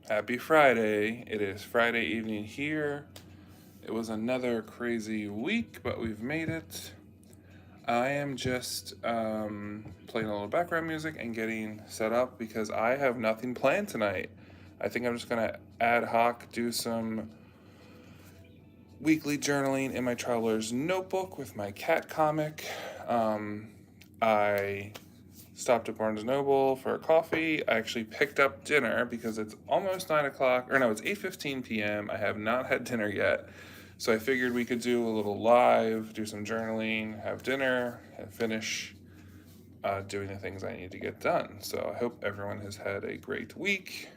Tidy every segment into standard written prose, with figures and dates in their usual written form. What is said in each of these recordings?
Happy Friday. It is Friday evening here. It was another crazy week, but we've made it. I am just playing a little background music and getting set up because I have nothing planned tonight. I think I'm just going to ad hoc do some weekly journaling in my traveler's notebook with my cat comic. I stopped at Barnes & Noble for a coffee. I actually picked up dinner because it's almost 9 o'clock, or no, it's 8:15 p.m. I have not had dinner yet. So I figured we could do a little live, do some journaling, have dinner, and finish doing the things I need to get done. So I hope everyone has had a great week.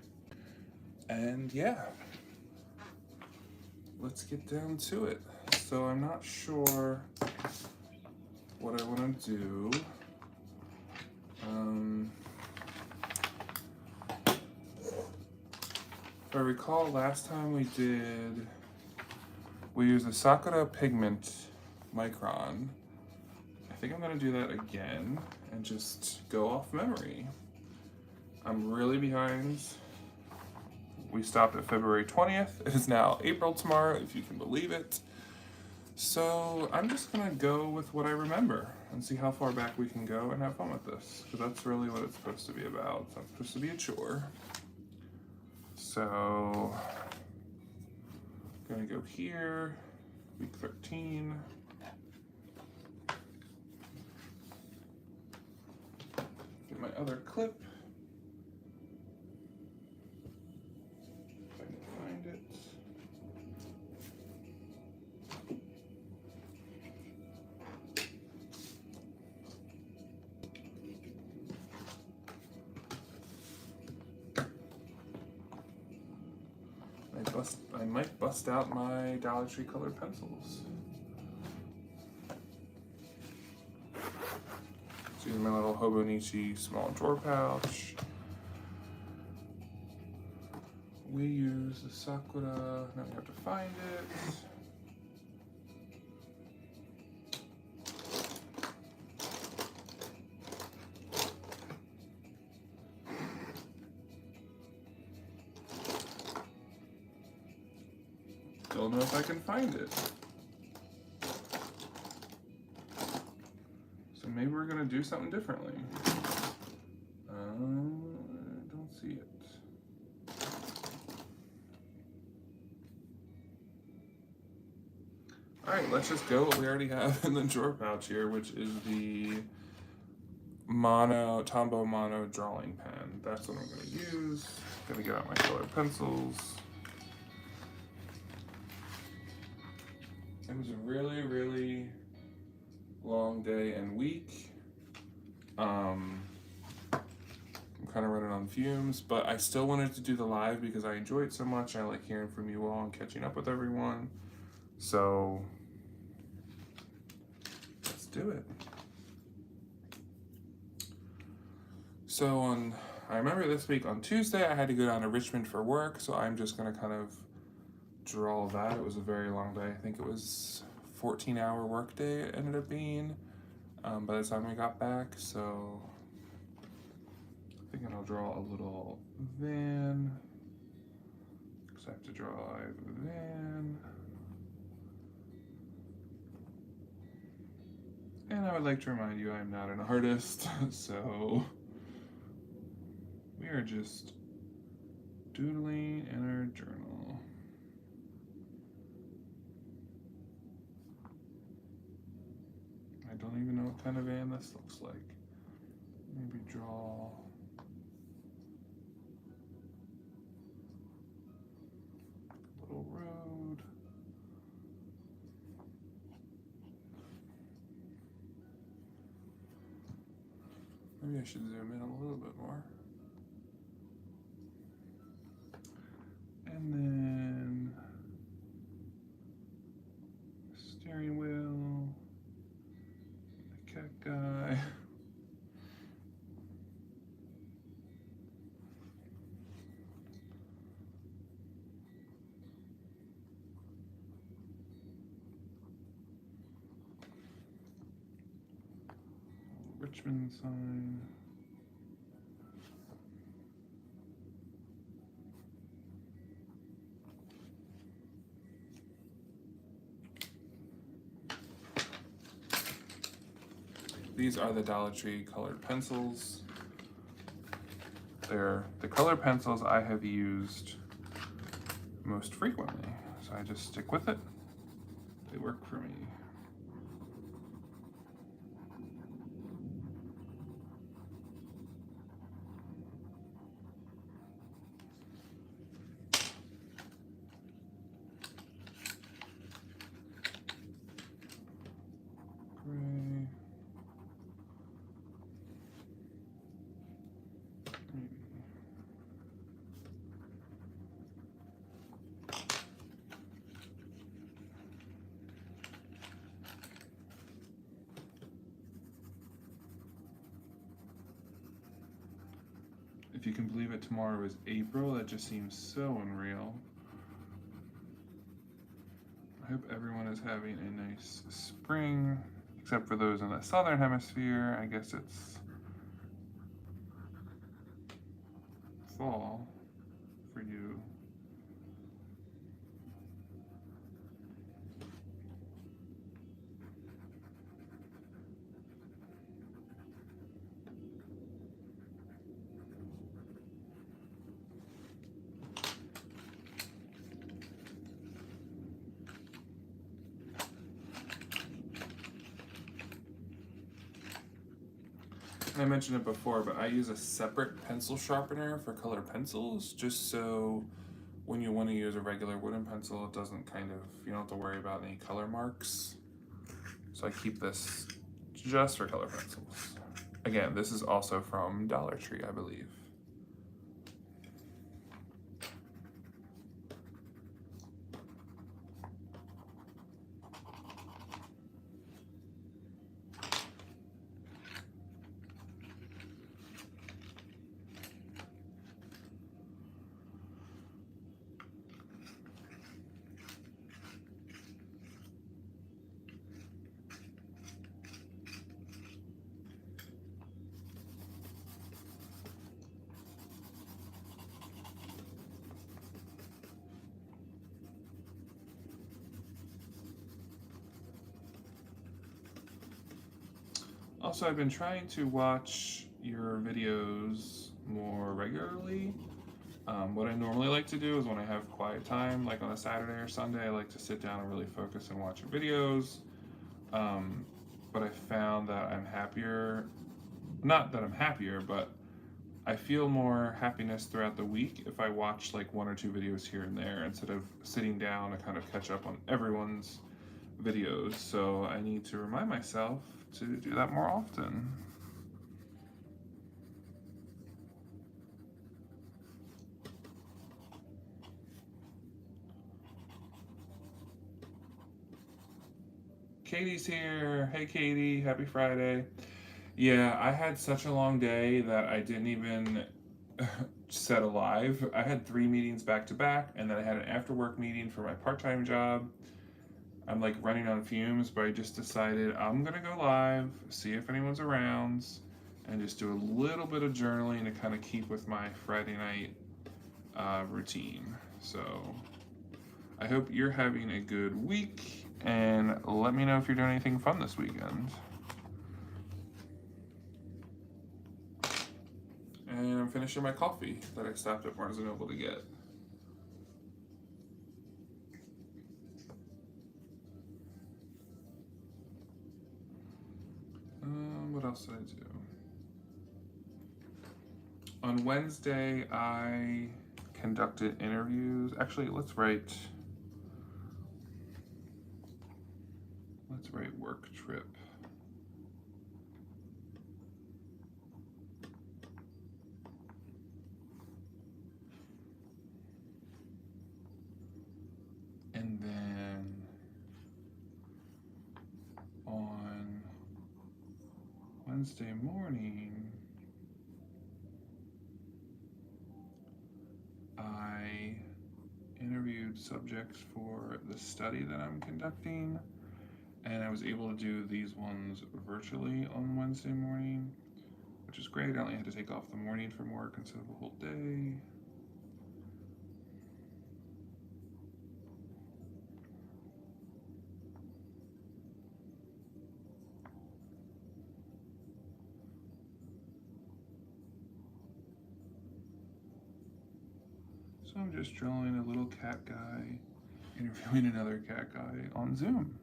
And yeah, let's get down to it. So I'm not sure what I want to do. If I recall, last time we used a Sakura pigment micron. I think I'm gonna do that again and just go off memory. I'm really behind. We stopped at February 20th. It is now April tomorrow, if you can believe it. So I'm just gonna go with what I remember and see how far back we can go and have fun with this, because that's really what it's supposed to be about. It's not supposed to be a chore. So I'm gonna go here, week 13. Get my other clip. If I can find it. I might bust out my Dollar Tree colored pencils. So using my little Hobonichi small drawer pouch. We use the Sakura. Now we have to find it. Don't know if I can find it. So maybe we're gonna do something differently. I don't see it. All right, let's just go what we already have in the drawer pouch here, which is the Tombow Mono drawing pen. That's what I'm gonna use. Gonna get out my colored pencils. It was a really, really long day and week. I'm kind of running on fumes, but I still wanted to do the live because I enjoy it so much. I like hearing from you all and catching up with everyone. So let's do it. So I remember this week on Tuesday, I had to go down to Richmond for work. So I'm just gonna kind of draw that. It was a very long day. I think it was 14-hour work day it ended up being by the time we got back. So I think I'll draw a little van, because I have to draw a van. And I would like to remind you I'm not an artist, so we are just doodling in our journal. I don't even know what kind of van this looks like. Maybe draw a little road. Maybe I should zoom in a little bit more. And then steering wheel, the cat guy. Richmond sign. These are the Dollar Tree colored pencils. They're the colored pencils I have used most frequently, so I just stick with it. They work for me. Gray. If you can believe it, tomorrow is April. That just seems so unreal. I hope everyone is having a nice spring, except for those in the southern hemisphere. I guess it's fall for you. I mentioned it before, but I use a separate pencil sharpener for colored pencils, just so when you want to use a regular wooden pencil, it doesn't you don't have to worry about any color marks. So I keep this just for color pencils. Again, this is also from Dollar Tree, I believe. Also, I've been trying to watch your videos more regularly. What I normally like to do is when I have quiet time, like on a Saturday or Sunday, I like to sit down and really focus and watch your videos. But I found that I'm happier, not that I'm happier, but I feel more happiness throughout the week if I watch like one or two videos here and there instead of sitting down to kind of catch up on everyone's videos. So I need to remind myself to do that more often. Katie's here. Hey Katie, happy Friday. Yeah, I had such a long day that I didn't even set a live. I had 3 meetings back to back, and then I had an after work meeting for my part-time job. I'm like running on fumes, but I just decided I'm gonna go live, see if anyone's around, and just do a little bit of journaling to kind of keep with my Friday night routine. So I hope you're having a good week, and let me know if you're doing anything fun this weekend. And I'm finishing my coffee that I stopped at Barnes & Noble to get. What else did I do? On Wednesday, I conducted interviews. Actually, let's write work trip. And then on Wednesday morning, I interviewed subjects for the study that I'm conducting, and I was able to do these ones virtually on Wednesday morning, which is great. I only had to take off the morning from work instead of a whole day. So I'm just drawing a little cat guy, interviewing another cat guy on Zoom.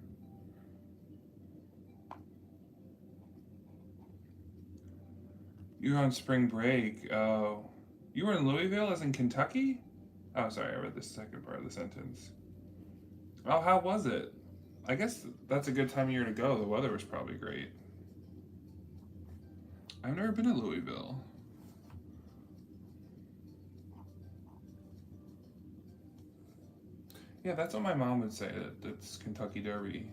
You're on spring break. Oh, you were in Louisville, as in Kentucky? Oh, sorry, I read the second part of the sentence. Oh, how was it? I guess that's a good time of year to go. The weather was probably great. I've never been to Louisville. Yeah, that's what my mom would say. That's Kentucky Derby.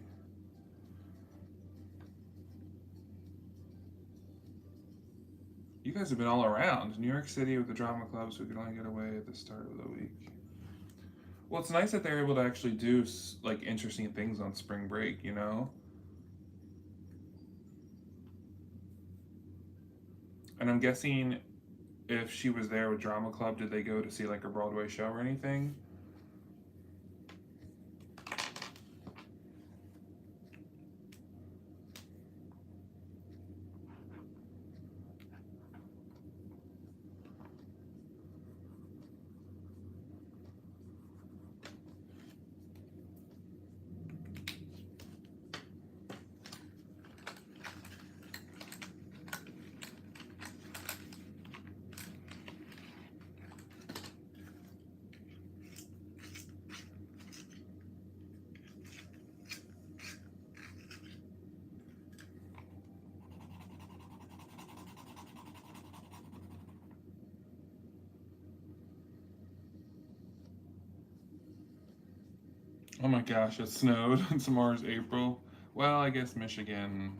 You guys have been all around. New York City with the drama clubs. We could only get away at the start of the week. Well, it's nice that they're able to actually do like interesting things on spring break. You know. And I'm guessing if she was there with drama club, did they go to see like a Broadway show or anything? Oh my gosh, it snowed. Tomorrow's April. Well, I guess Michigan.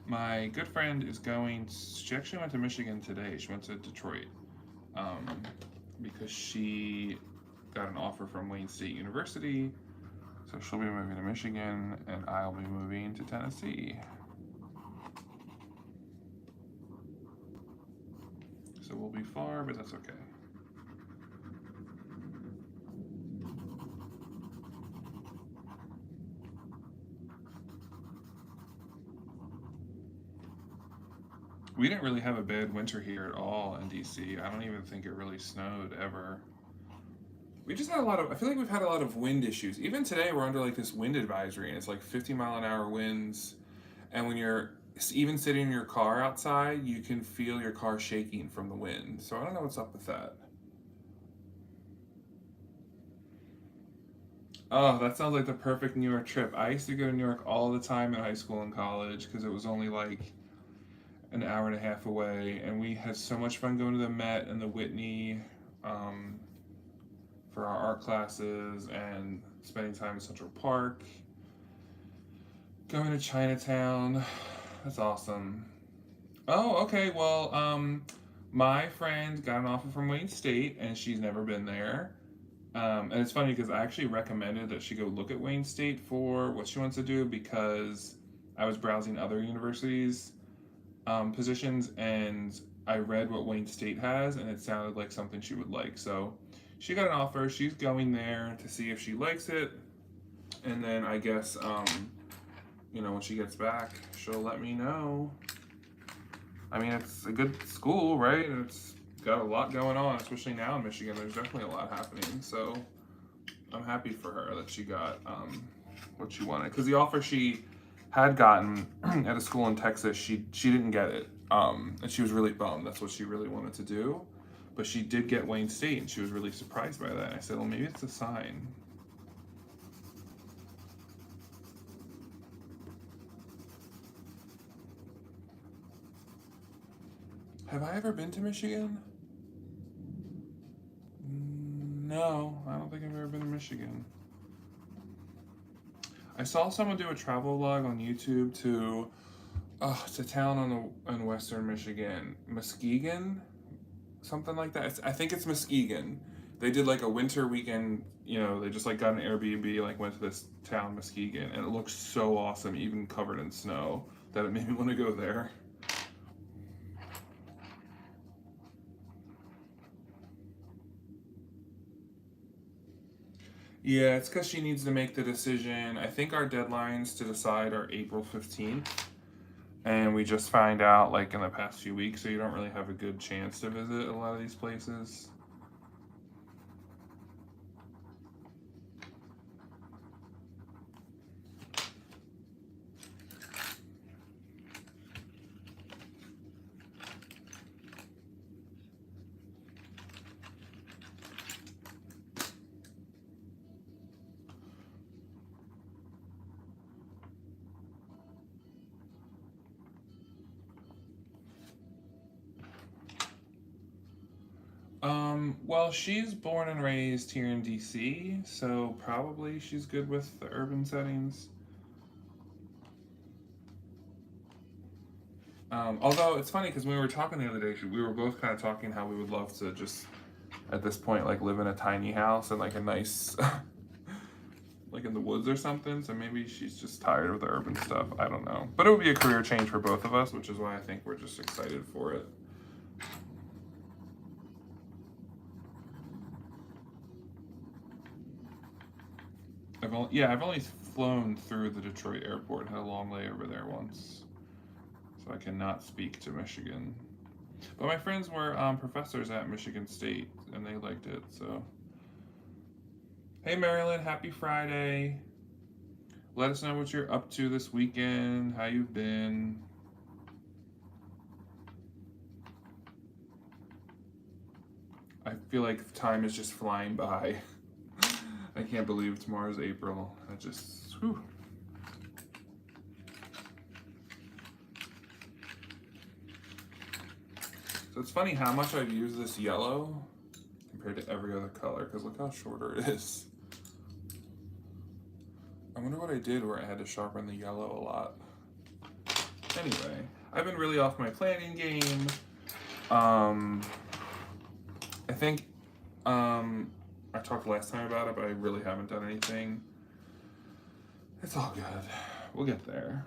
My good friend is going. She actually went to Michigan today. She went to Detroit um, because she got an offer from Wayne State University. So she'll be moving to Michigan, and I'll be moving to Tennessee. So we'll be far, but that's okay. We didn't really have a bad winter here at all in DC. I don't even think it really snowed ever. We just had a lot of, I feel like we've had a lot of wind issues. Even today, we're under like this wind advisory, and it's like 50-mile-an-hour winds. And when you're even sitting in your car outside, you can feel your car shaking from the wind. So I don't know what's up with that. Oh, that sounds like the perfect New York trip. I used to go to New York all the time in high school and college because it was only like an hour and a half away, and we had so much fun going to the Met and the Whitney um, for our art classes and spending time in Central Park, going to Chinatown. That's awesome. Oh, okay. Well, my friend got an offer from Wayne State, and she's never been there. And it's funny because I actually recommended that she go look at Wayne State for what she wants to do because I was browsing other universities positions, and I read what Wayne State has, and it sounded like something she would like. So she got an offer. She's going there to see if she likes it, and then I guess when she gets back, she'll let me know. I mean, it's a good school, right? And it's got a lot going on, especially now in Michigan. There's definitely a lot happening. So I'm happy for her that she got what she wanted. Because the offer she had gotten at a school in Texas, she didn't get it, and she was really bummed. That's what she really wanted to do, but she did get Wayne State, and she was really surprised by that. And I said, well, maybe it's a sign. Have I ever been to Michigan? No, I don't think I've ever been to Michigan. I saw someone do a travel vlog on YouTube to it's a town in western Michigan, Muskegon, something like that. I think it's Muskegon. They did like a winter weekend. They just like got an Airbnb, like went to this town, Muskegon, and it looked so awesome, even covered in snow, that it made me want to go there. Yeah, it's because she needs to make the decision. I think our deadlines to decide are April 15th. And we just find out like in the past few weeks, so you don't really have a good chance to visit a lot of these places. Well, she's born and raised here in DC, so probably she's good with the urban settings. Although it's funny because when we were talking the other day, we were both kind of talking how we would love to just at this point like live in a tiny house and like a nice like in the woods or something. So maybe she's just tired of the urban stuff. I don't know. But it would be a career change for both of us, which is why I think we're just excited for it. I've only flown through the Detroit airport, had a long layover there once, so I cannot speak to Michigan. But my friends were professors at Michigan State, and they liked it. So, hey Marilyn, happy Friday! Let us know what you're up to this weekend, how you've been. I feel like time is just flying by. I can't believe tomorrow's April. I just, whew. So it's funny how much I've used this yellow compared to every other color, because look how shorter it is. I wonder what I did where I had to sharpen the yellow a lot. Anyway, I've been really off my planning game. I think I talked last time about it, but I really haven't done anything. It's all good. We'll get there.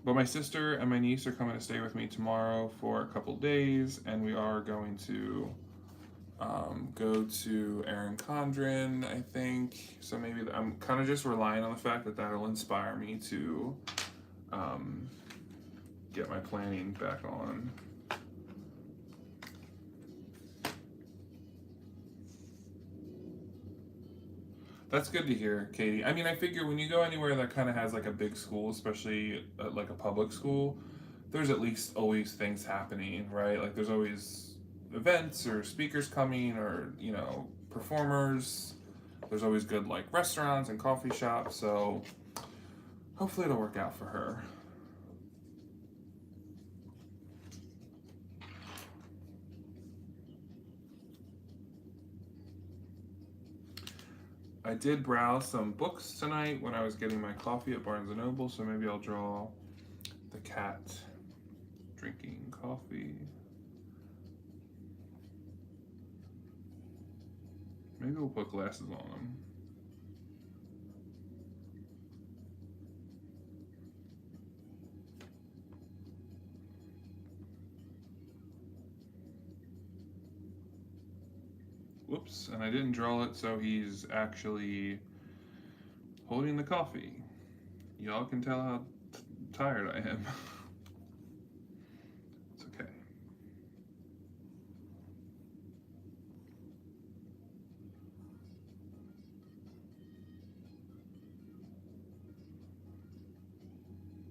But my sister and my niece are coming to stay with me tomorrow for a couple days, and we are going to go to Erin Condren, I think. So maybe I'm kind of just relying on the fact that that'll inspire me to get my planning back on. That's good to hear, Katie. I mean, I figure when you go anywhere that kind of has like a big school, especially like a public school, there's at least always things happening, right? Like there's always events or speakers coming or, you know, performers. There's always good like restaurants and coffee shops. So hopefully it'll work out for her. I did browse some books tonight when I was getting my coffee at Barnes & Noble, so maybe I'll draw the cat drinking coffee. Maybe we'll put glasses on him. Whoops, and I didn't draw it, so he's actually holding the coffee. Y'all can tell how tired I am. It's okay.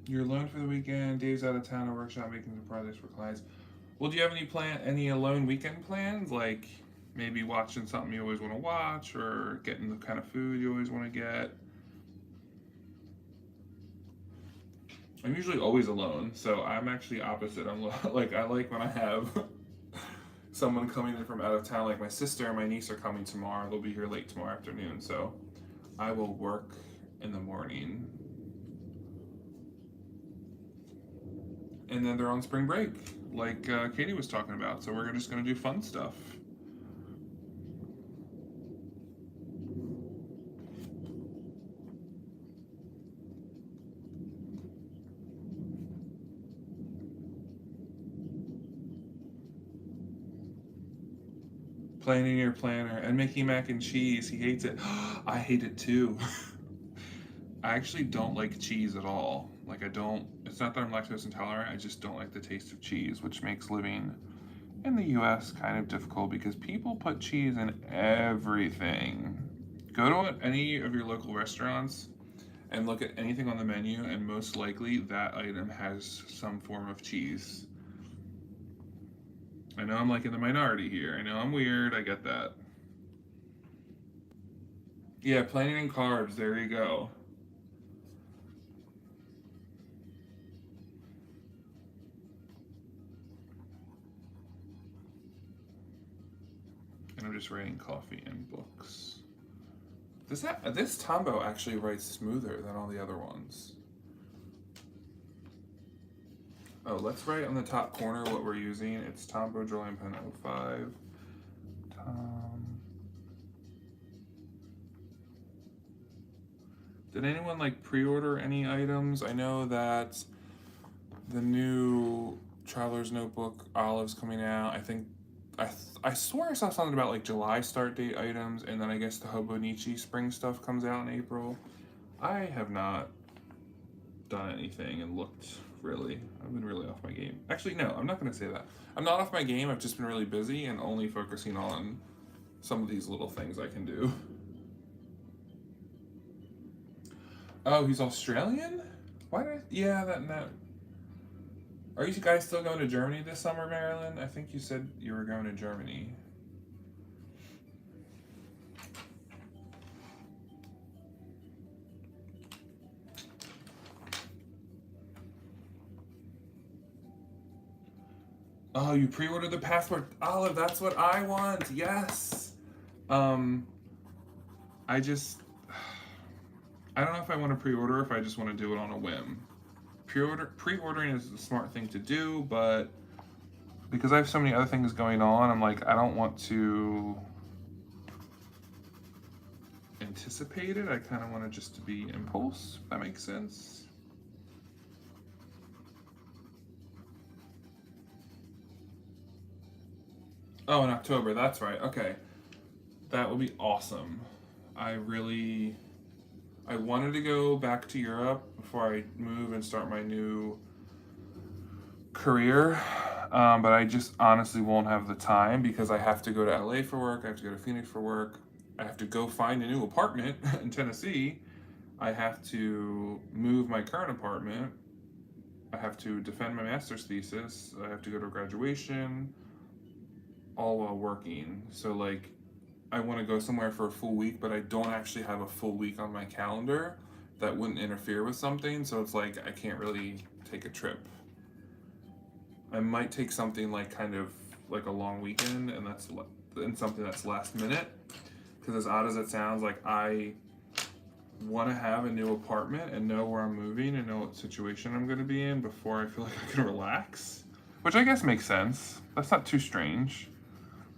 You're alone for the weekend. Dave's out of town, a workshop making some projects for clients. Well, do you have any alone weekend plans? Like maybe watching something you always want to watch, or getting the kind of food you always want to get? I'm usually always alone, so I'm actually opposite. I'm like I like when I have someone coming in from out of town. Like my sister and my niece are coming tomorrow. They'll be here late tomorrow afternoon, so I will work in the morning. And then they're on spring break, like Katie was talking about. So we're just gonna do fun stuff. Planning your planner and making mac and cheese. He hates it. I hate it too. I actually don't like cheese at all. Like, I don't, it's not that I'm lactose intolerant, I just don't like the taste of cheese, which makes living in the US kind of difficult because people put cheese in everything. Go to any of your local restaurants and look at anything on the menu, and most likely that item has some form of cheese. I know I'm like in the minority here. I know I'm weird. I get that. Yeah, planning and carbs. There you go. And I'm just writing coffee and books. This Tombow actually writes smoother than all the other ones. Oh, let's write on the top corner what we're using. It's Tombow Drawing Pen 05. Tom. Did anyone like pre-order any items? I know that the new Traveler's Notebook Olive's coming out. I swear I saw something about like July start date items, and then I guess the Hobonichi spring stuff comes out in April. I have not done anything and looked really. I've been really off my game. Actually, no, I'm not going to say that. I'm not off my game. I've just been really busy and only focusing on some of these little things I can do. Oh, he's Australian? Why did I? Yeah, that. Are you guys still going to Germany this summer, Marilyn? I think you said you were going to Germany. Oh, you pre-ordered the passport, Olive. That's what I want. Yes. Um, I just, I don't know if I want to pre-order or if I just want to do it on a whim. Pre-ordering is the smart thing to do, but because I have so many other things going on, I'm like, I don't want to anticipate it. I kind of want it just to be impulse, if that makes sense. Oh, in October, that's right. Okay. That would be awesome. I really I wanted to go back to Europe before I move and start my new career, but I just honestly won't have the time because I have to go to LA for work, I have to go to Phoenix for work, I have to go find a new apartment in Tennessee, I have to move my current apartment, I have to defend my master's thesis, I have to go to graduation, all while working. So, like, I want to go somewhere for a full week, but I don't actually have a full week on my calendar that wouldn't interfere with something. So it's like I can't really take a trip. I might take something like kind of like a long weekend, and something that's last minute. Because as odd as it sounds, like I want to have a new apartment and know where I'm moving and know what situation I'm going to be in before I feel like I can relax. Which I guess makes sense. That's not too strange.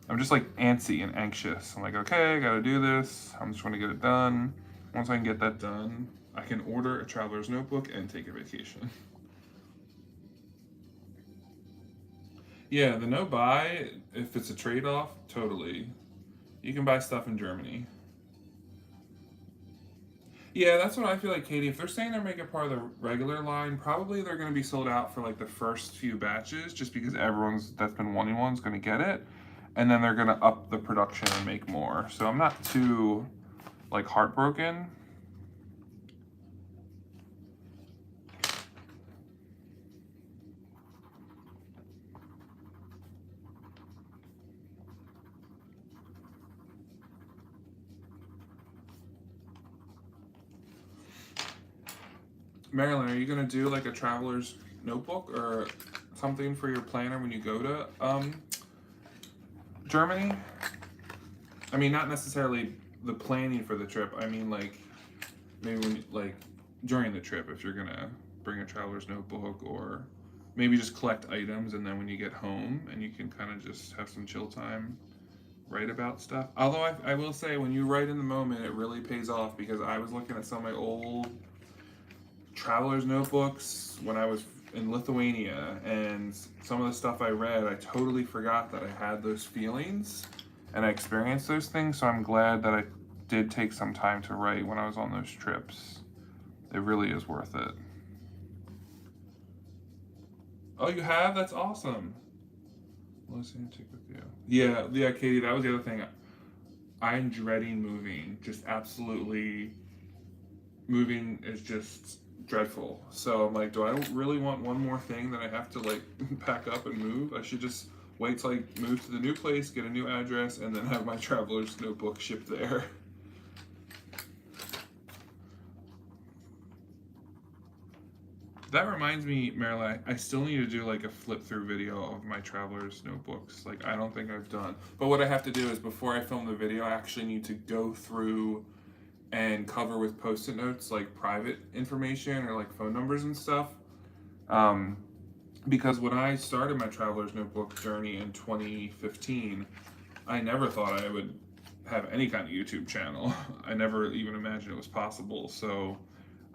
I'm just like antsy and anxious. I'm like, okay, I gotta do this. I'm just gonna get it done. Once I can get that done, I can order a traveler's notebook and take a vacation. Yeah, the no buy, if it's a trade off, totally. You can buy stuff in Germany. Yeah, that's what I feel like, Katie. If they're saying they're making part of the regular line, probably they're going to be sold out for like the first few batches, just because everyone's that's been wanting one's going to get it, and then they're going to up the production and make more. So I'm not too like heartbroken. Marilyn, are you going to do like a traveler's notebook or something for your planner when you go to Germany? I mean, not necessarily the planning for the trip. I mean, like maybe when like during the trip, if you're gonna bring a traveler's notebook, or maybe just collect items, and then when you get home, and you can kind of just have some chill time, write about stuff. Although I will say, when you write in the moment, it really pays off because I was looking at some of my old traveler's notebooks when I was in Lithuania, and some of the stuff I read, I totally forgot that I had those feelings and I experienced those things. So I'm glad that I did take some time to write when I was on those trips. It really is worth it. Oh, you have? That's awesome. Let's take with you. Yeah, Katie, that was the other thing. I'm dreading moving. Just absolutely, moving is just dreadful. So I'm like, do I really want one more thing that I have to like pack up and move? I should just wait till I move to the new place, get a new address, and then have my traveler's notebook shipped there. That reminds me, Marilyn, I still need to do like a flip through video of my traveler's notebooks. Like, I don't think I've done. But what I have to do is before I film the video, I actually need to go through and cover with post-it notes like private information or like phone numbers and stuff. Because when I started my traveler's notebook journey in 2015, I never thought I would have any kind of YouTube channel. I never even imagined it was possible. So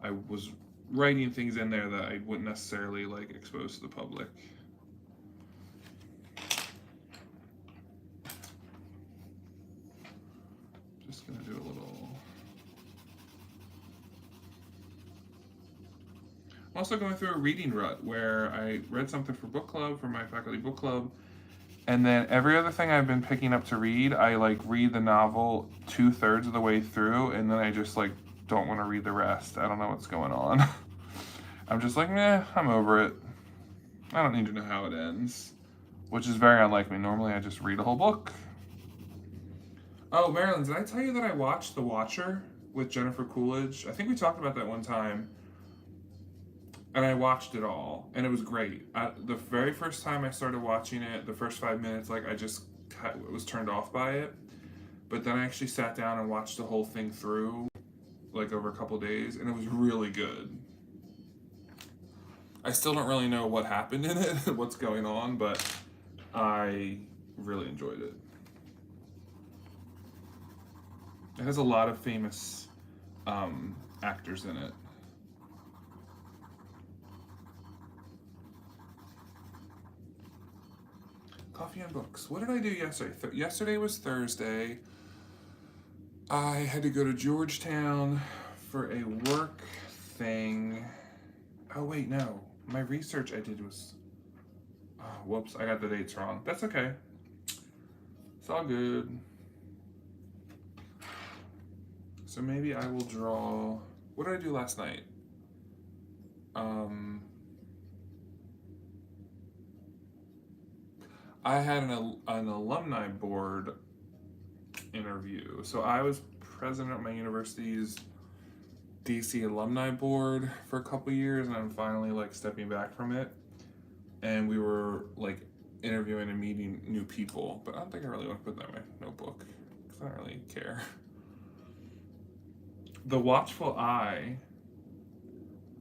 I was writing things in there that I wouldn't necessarily like expose to the public. Just gonna do a little. I'm also going through a reading rut where I read something for book club, for my faculty book club, and then every other thing I've been picking up to read, I like read the novel 2/3 of the way through, and then I just like don't want to read the rest. I don't know what's going on. I'm just like, meh, I'm over it. I don't need to know how it ends, which is very unlike me. Normally I just read a whole book. Oh, Marilyn, did I tell you that I watched The Watcher with Jennifer Coolidge? I think we talked about that one time. And I watched it all, and it was great. The very first time I started watching it, the first 5 minutes, like I just was turned off by it. But then I actually sat down and watched the whole thing through, like over a couple days, and it was really good. I still don't really know what happened in it, what's going on, but I really enjoyed it. It has a lot of famous actors in it. Coffee and books. What did I do yesterday? Yesterday was Thursday. I had to go to Georgetown for a work thing. Oh, wait, no. My research I did was... Oh, whoops, I got the dates wrong. That's okay. It's all good. So maybe I will draw... What did I do last night? I had an alumni board interview. So I was president of my university's DC alumni board for a couple years, and I'm finally like stepping back from it. And we were like interviewing and meeting new people, but I don't think I really want to put that in my notebook because I don't really care. The Watchful Eye.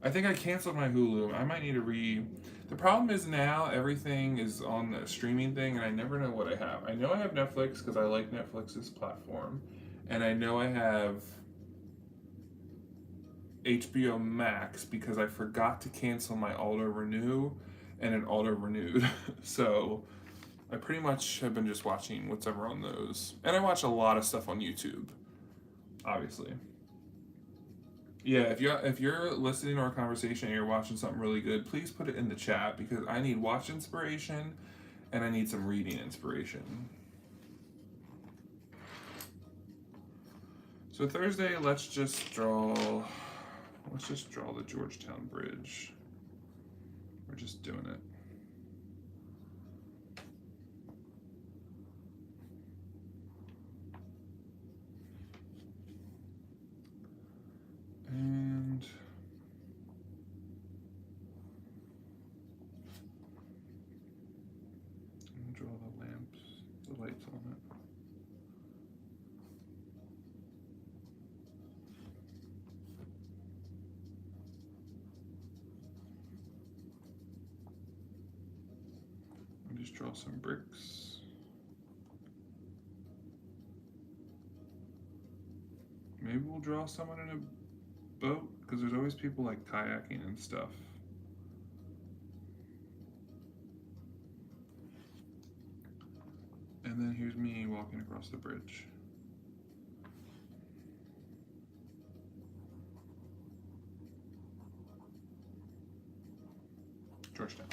I think I canceled my Hulu. I might need to The problem is now everything is on the streaming thing, and I never know what I have. I know I have Netflix because I like Netflix's platform, and I know I have HBO Max because I forgot to cancel my auto renew, and it auto renewed. So I pretty much have been just watching whatever on those, and I watch a lot of stuff on YouTube, obviously. Yeah, if you're listening to our conversation and you're watching something really good, please put it in the chat because I need watch inspiration and I need some reading inspiration. So Thursday, let's just draw the Georgetown Bridge. We're just doing it. And draw the lamps, the lights on it. And just draw some bricks. Maybe we'll draw someone in a boat, because there's always people like kayaking and stuff. And then here's me walking across the bridge. Georgetown.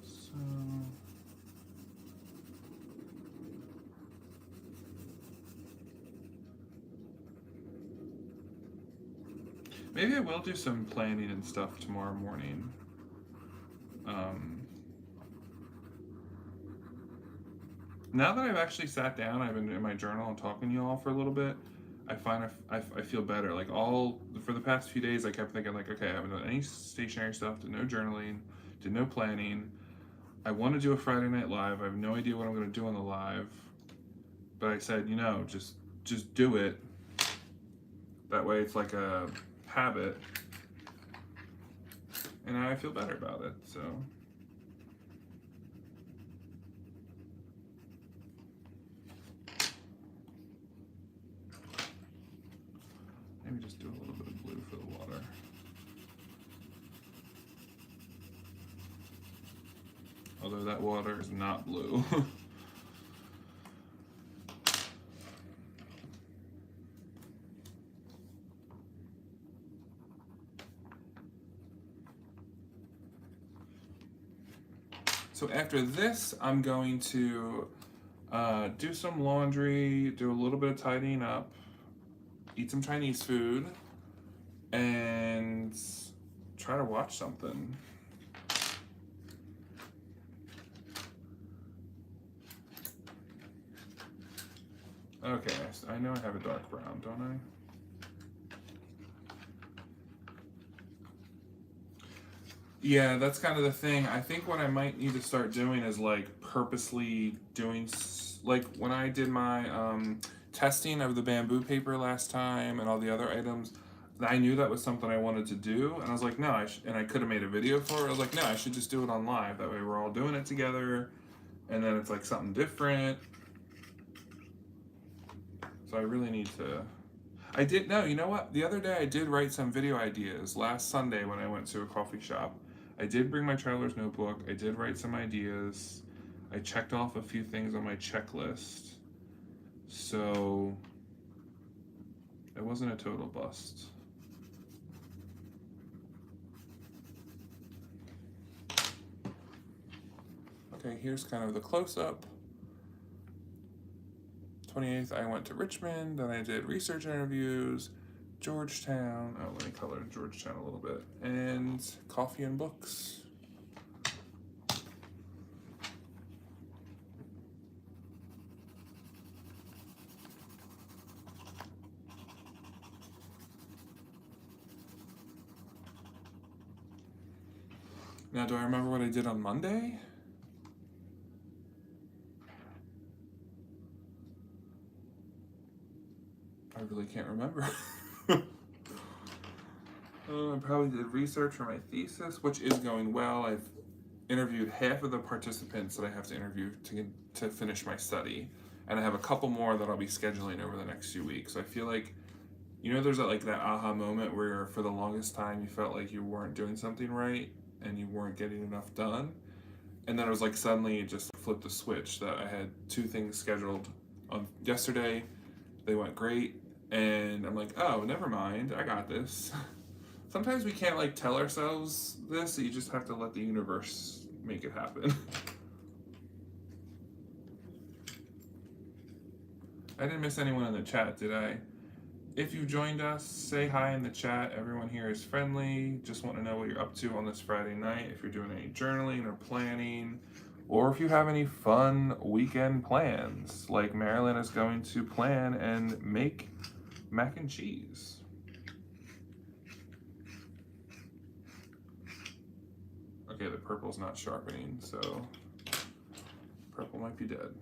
So maybe I will do some planning and stuff tomorrow morning. Now that I've actually sat down, I've been in my journal and talking to you all for a little bit. I find I feel better. Like for the past few days, I kept thinking like, okay, I haven't done any stationery stuff, did no journaling, did no planning. I want to do a Friday Night Live. I have no idea what I'm going to do on the live, but I said, just do it. That way, it's like a habit, and I feel better about it. So. Maybe just do a little bit of blue for the water. Although that water is not blue. So after this, I'm going to do some laundry, do a little bit of tidying up, eat some Chinese food, and try to watch something. Okay, I know I have a dark brown, don't I? Yeah, that's kind of the thing. I think what I might need to start doing is like purposely doing, like when I did my testing of the bamboo paper last time and all the other items, I knew that was something I wanted to do, and I was like, no, and I could have made a video for it. I was like, no, I should just do it on live. That way we're all doing it together, and then it's like something different. So I really need to. You know what? The other day I did write some video ideas last Sunday when I went to a coffee shop. I did bring my traveler's notebook. I did write some ideas. I checked off a few things on my checklist. So it wasn't a total bust. Okay, here's kind of the close-up. 28th, I went to Richmond, then I did research interviews, Georgetown, let me color Georgetown a little bit, and coffee and books. Now, do I remember what I did on Monday? I really can't remember. I probably did research for my thesis, which is going well. I've interviewed half of the participants that I have to interview to finish my study, and I have a couple more that I'll be scheduling over the next few weeks. So I feel like, there's that aha moment where for the longest time you felt like you weren't doing something right and you weren't getting enough done, and then it was like suddenly it just flipped the switch that I had 2 things scheduled on yesterday. They went great, and I'm like, oh, never mind, I got this. Sometimes we can't tell ourselves this, so you just have to let the universe make it happen. I didn't miss anyone in the chat, did I? If you joined us, say hi in the chat. Everyone here is friendly. Just want to know what you're up to on this Friday night, if you're doing any journaling or planning, or if you have any fun weekend plans, like Marilyn is going to plan and make mac and cheese. Okay, the purple's not sharpening, so purple might be dead.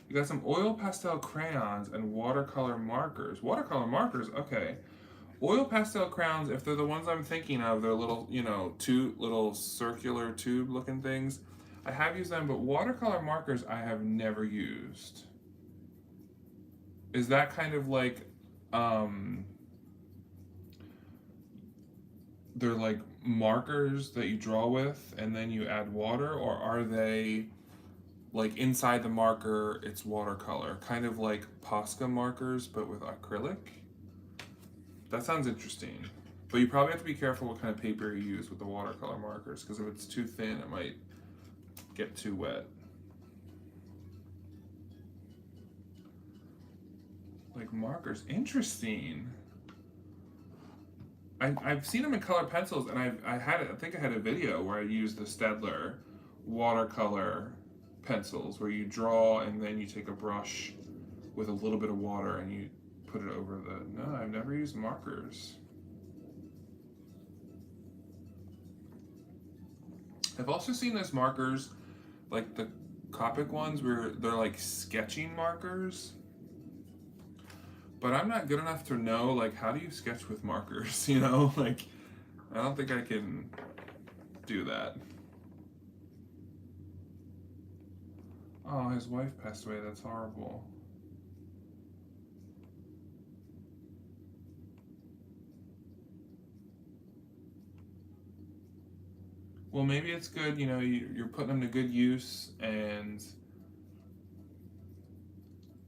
You got some oil pastel crayons and watercolor markers. Watercolor markers, okay. Oil pastel crayons, if they're the ones I'm thinking of, they're little, little circular tube looking things. I have used them, but watercolor markers I have never used. Is that kind of like, they're like markers that you draw with and then you add water, or are they like inside the marker, it's watercolor, kind of like Posca markers, but with acrylic. That sounds interesting. But you probably have to be careful what kind of paper you use with the watercolor markers, because if it's too thin, it might get too wet. Like markers, interesting. I've seen them in color pencils, and I think I had a video where I used the Staedtler watercolor pencils, where you draw and then you take a brush with a little bit of water and you put it over the. No, I've never used markers. I've also seen those markers, like the Copic ones, where they're like sketching markers. But I'm not good enough to know, like, how do you sketch with markers, you know? Like, I don't think I can do that. Oh, his wife passed away. That's horrible. Well, maybe it's good, you know, you're putting them to good use, and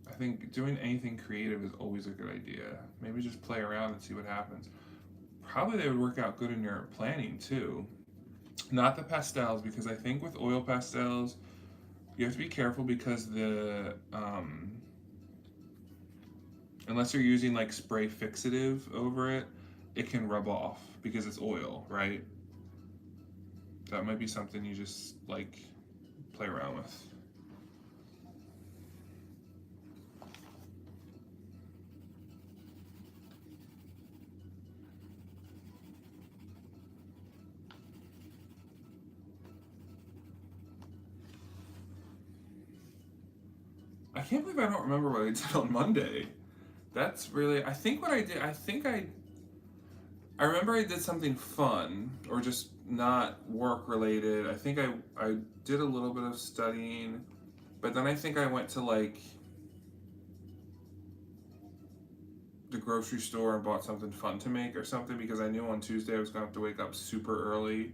I think doing anything creative is always a good idea. Maybe just play around and see what happens. Probably they would work out good in your planning too. Not the pastels, because I think with oil pastels, you have to be careful because unless you're using like spray fixative over it, it can rub off because it's oil, right? That might be something you just like play around with. I can't believe I don't remember what I did on Monday. That's really, I think what I did, I remember I did something fun or just not work related. I think I did a little bit of studying, but then I think I went to like the grocery store and bought something fun to make or something, because I knew on Tuesday I was going to have to wake up super early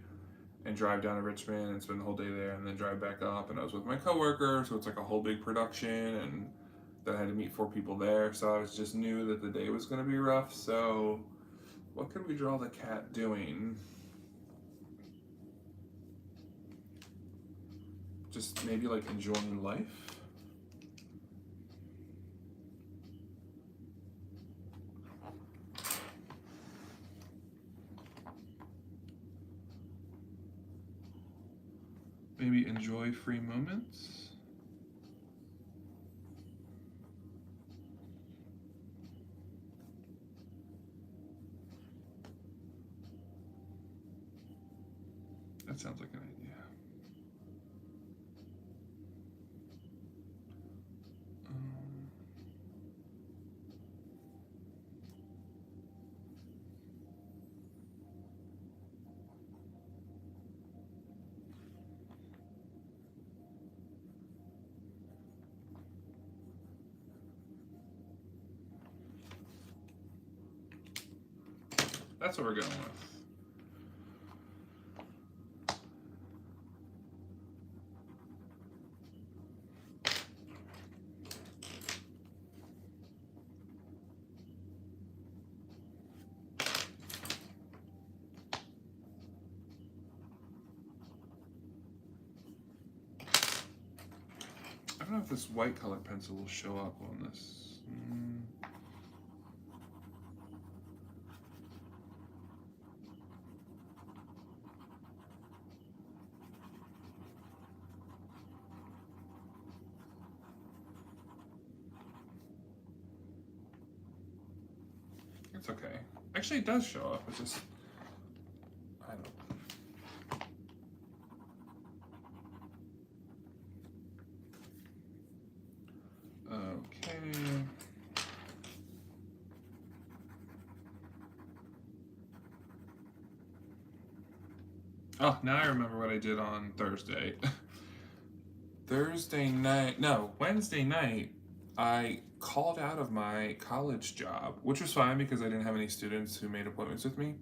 and drive down to Richmond and spend the whole day there and then drive back up. And I was with my coworker, so it's like a whole big production. And then I had to meet 4 people there, so I was just knew that the day was going to be rough. So, what could we draw the cat doing? Just maybe like enjoying life. Maybe enjoy free moments. That sounds like an idea. That's what we're going with. I don't know if this white colored pencil will show up on this. It's okay. Actually, it does show up. It's just, I don't. Okay. Oh, now I remember what I did on Thursday. Wednesday night, I called out of my college job, which was fine because I didn't have any students who made appointments with me.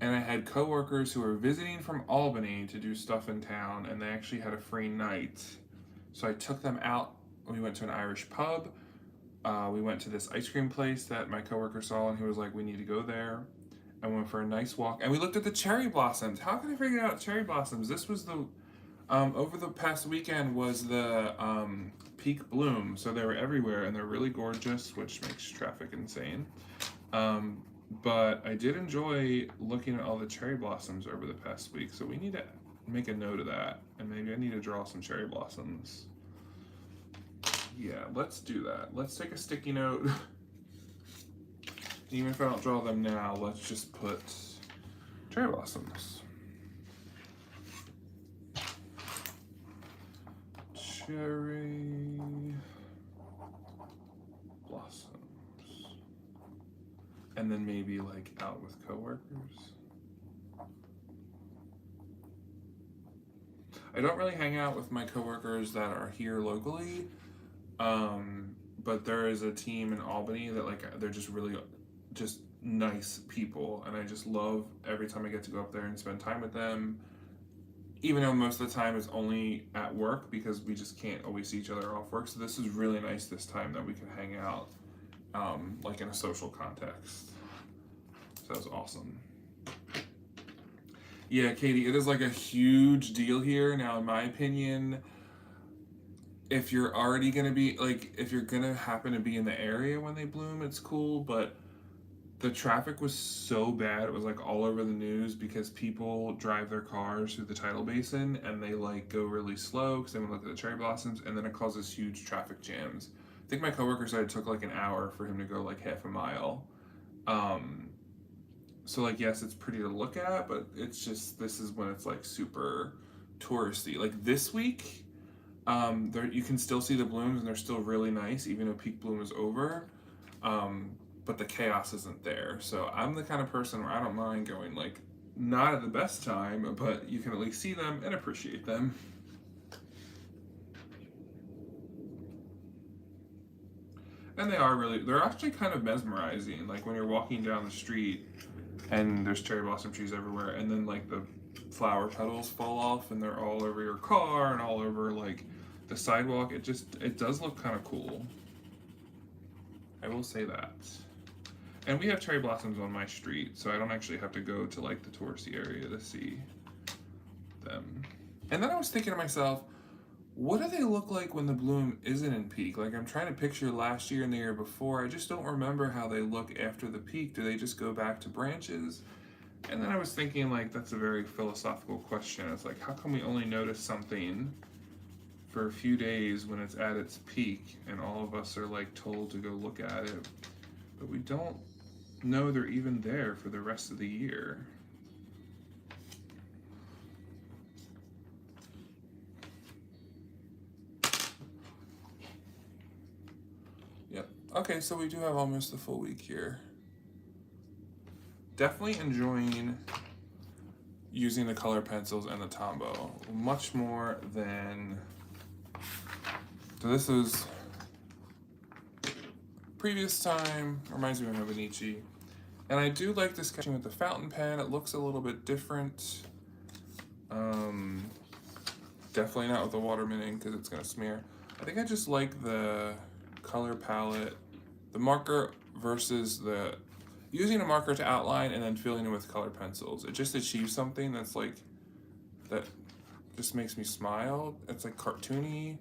And I had coworkers who were visiting from Albany to do stuff in town, and they actually had a free night. So I took them out. We went to an Irish pub. We went to this ice cream place that my coworker saw, and he was like, "We need to go there." I went for a nice walk, and we looked at the cherry blossoms. How can I figure out cherry blossoms? This was the over the past weekend was the peak bloom, so they were everywhere, and they're really gorgeous, which makes traffic insane. But I did enjoy looking at all the cherry blossoms over the past week, so we need to make a note of that, and maybe I need to draw some cherry blossoms. Yeah, let's do that. Let's take a sticky note. Even if I don't draw them now, let's just put cherry blossoms. Cherry blossoms. And then maybe like out with coworkers. I don't really hang out with my coworkers that are here locally, but there is a team in Albany that like they're just really just nice people, and I just love every time I get to go up there and spend time with them. Even though most of the time it's only at work because we just can't always see each other off work. So this is really nice this time that we can hang out, like in a social context. So that's awesome. Yeah, Katie, it is like a huge deal here. Now, in my opinion, if you're already going to be, like, if you're going to happen to be in the area when they bloom, it's cool. But the traffic was so bad. It was like all over the news because people drive their cars through the tidal basin and they like go really slow because they want to look at the cherry blossoms, and then it causes huge traffic jams. I think my coworker said it took like an hour for him to go like half a mile. So like, yes, it's pretty to look at, but it's just, this is when it's like super touristy. Like this week, there you can still see the blooms and they're still really nice, even though peak bloom is over. But the chaos isn't there. So I'm the kind of person where I don't mind going like not at the best time, but you can at least see them and appreciate them. And they're actually kind of mesmerizing. Like when you're walking down the street and there's cherry blossom trees everywhere, and then like the flower petals fall off and they're all over your car and all over like the sidewalk. It does look kind of cool. I will say that. And we have cherry blossoms on my street, so I don't actually have to go to like the touristy area to see them. And then I was thinking to myself, what do they look like when the bloom isn't in peak? Like I'm trying to picture last year and the year before. I just don't remember how they look after the peak. Do they just go back to branches? And then I was thinking like that's a very philosophical question. It's like, how come we only notice something for a few days when it's at its peak and all of us are like told to go look at it, but we don't know they're even there for the rest of the year? Yep. Okay, so we do have almost a full week here. Definitely enjoying using the color pencils and the Tombow much more than. So this is previous time, reminds me of Hobonichi. And I do like the sketching with the fountain pen. It looks a little bit different. Definitely not with the waterman because it's gonna smear. I think I just like the color palette, the marker versus the using a marker to outline and then filling it with color pencils. It just achieves something that's like, that just makes me smile. It's like cartoony.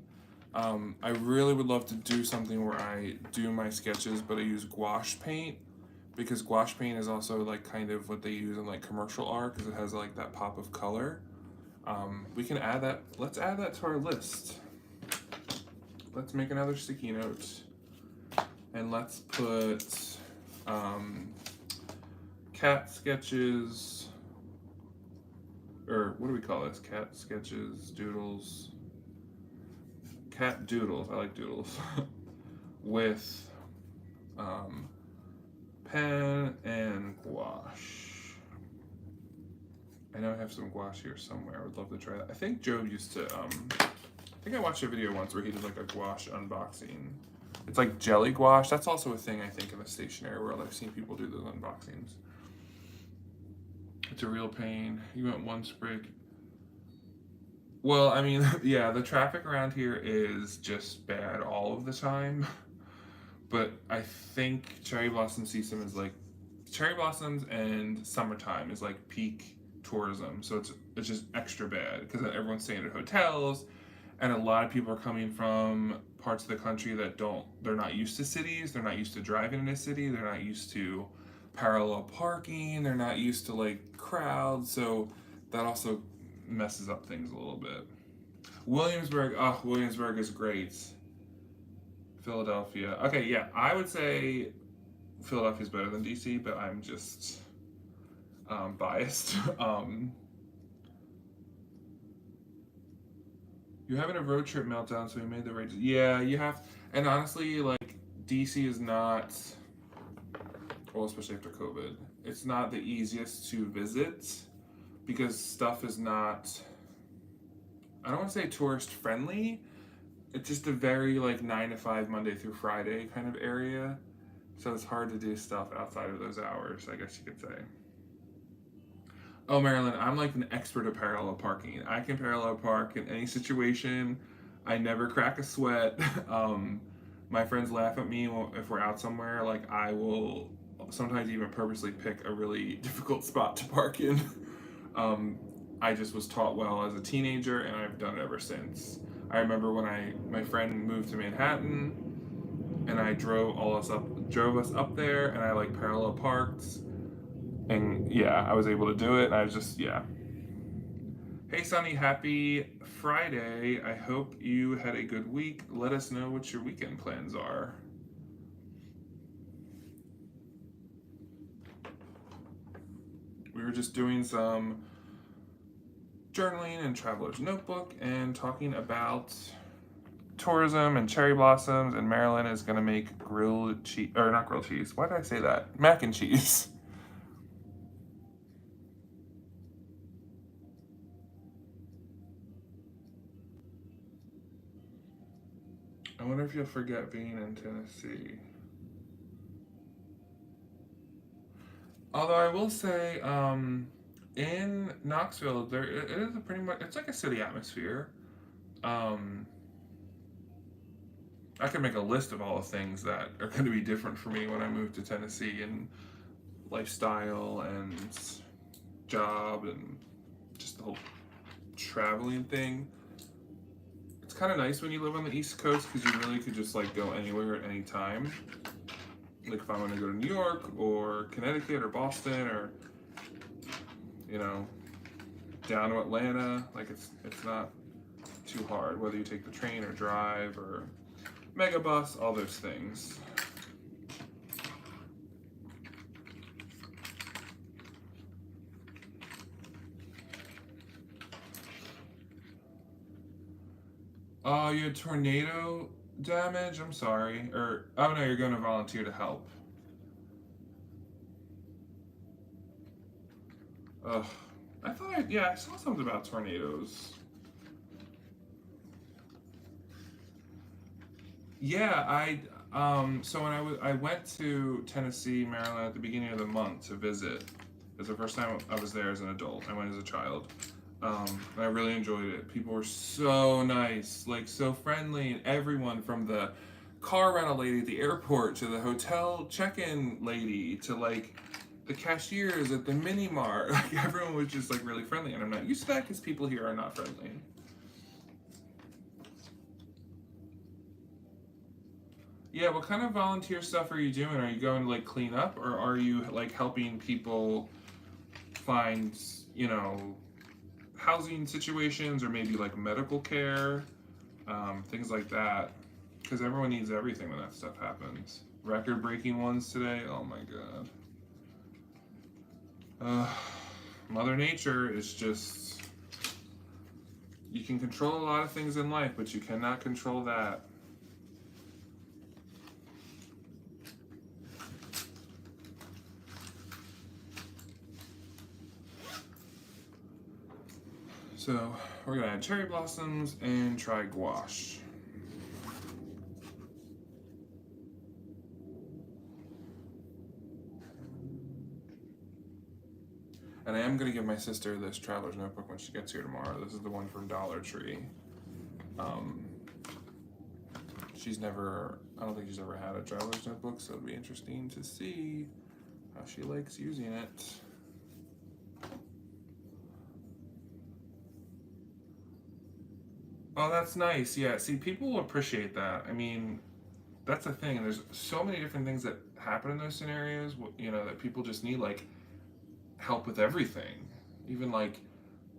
I really would love to do something where I do my sketches, but I use gouache paint, because gouache paint is also like kind of what they use in like commercial art because it has like that pop of color. We can add that. Let's add that to our list. Let's make another sticky note, and let's put cat sketches, or what do we call this? Cat sketches, doodles. Cat doodles, I like doodles, with pen and gouache. I know I have some gouache here somewhere. I would love to try that. I think Joe used to, I think I watched a video once where he did like a gouache unboxing. It's like jelly gouache. That's also a thing I think in the stationery world. I've seen people do those unboxings. It's a real pain. You want one sprig. Well, I mean, yeah, the traffic around here is just bad all of the time. But I think cherry blossom season is like cherry blossoms and summertime is like peak tourism. So it's just extra bad because everyone's staying at hotels, and a lot of people are coming from parts of the country that they're not used to cities, they're not used to driving in a city, they're not used to parallel parking, they're not used to like crowds, so that also messes up things a little bit. Williamsburg, oh, Williamsburg is great. Philadelphia. Okay, yeah, I would say Philadelphia's better than DC, but I'm just biased. You're having a road trip meltdown, so we made the right. Yeah, you have, and honestly, like DC is not, well, especially after COVID, it's not the easiest to visit because stuff is not. I don't want to say tourist friendly. It's just a very like 9 to 5 Monday through Friday kind of area, so it's hard to do stuff outside of those hours. I guess you could say. Oh, Marilyn, I'm like an expert at parallel parking. I can parallel park in any situation. I never crack a sweat. My friends laugh at me if we're out somewhere. Like, I will sometimes even purposely pick a really difficult spot to park in. um, I just was taught well as a teenager, and I've done it ever since. I remember when my friend moved to Manhattan, and I drove us up there, and I like parallel parked, and yeah, I was able to do it. And I was just yeah. Hey Sonny, happy Friday. I hope you had a good week. Let us know what your weekend plans are. We were just doing some journaling and traveler's notebook and talking about tourism and cherry blossoms, and Marilyn is gonna make grilled cheese, or not grilled cheese. Why did I say that? Mac and cheese. I wonder if you'll forget being in Tennessee. Although I will say, in Knoxville, there it is a pretty much it's like a city atmosphere. Um, I could make a list of all the things that are going to be different for me when I move to Tennessee and lifestyle and job and just the whole traveling thing. It's kind of nice when you live on the East Coast because you really could just like go anywhere at any time. Like if I want to go to New York or Connecticut or Boston or you know down to Atlanta, like it's not too hard whether you take the train or drive or megabus, all those things. Oh, you had tornado damage? I'm sorry. Or, oh no, you're going to volunteer to help. Ugh. Yeah, I saw something about tornadoes. Yeah, so when I went to Tennessee, Maryland at the beginning of the month to visit. It was the first time I was there as an adult. I went as a child. And I really enjoyed it. People were so nice, like so friendly, and everyone from the car rental lady at the airport to the hotel check-in lady to like the cashiers at the mini mart. Like everyone was just like really friendly, and I'm not used to that because people here are not friendly. Yeah, what kind of volunteer stuff are you doing? Are you going to like clean up, or are you like helping people find, you know, housing situations or maybe like medical care, things like that? Because everyone needs everything when that stuff happens. Record breaking ones today, oh my god. Mother Nature is just. You can control a lot of things in life, but you cannot control that. So we're gonna add cherry blossoms and try gouache. And I am going to give my sister this traveler's notebook when she gets here tomorrow. This is the one from Dollar Tree. Um, I don't think she's ever had a traveler's notebook, so it'll be interesting to see how she likes using it. Oh, that's nice. Yeah, see, people will appreciate that. I mean, that's the thing. There's so many different things that happen in those scenarios, that people just need, like, help with everything. Even, like,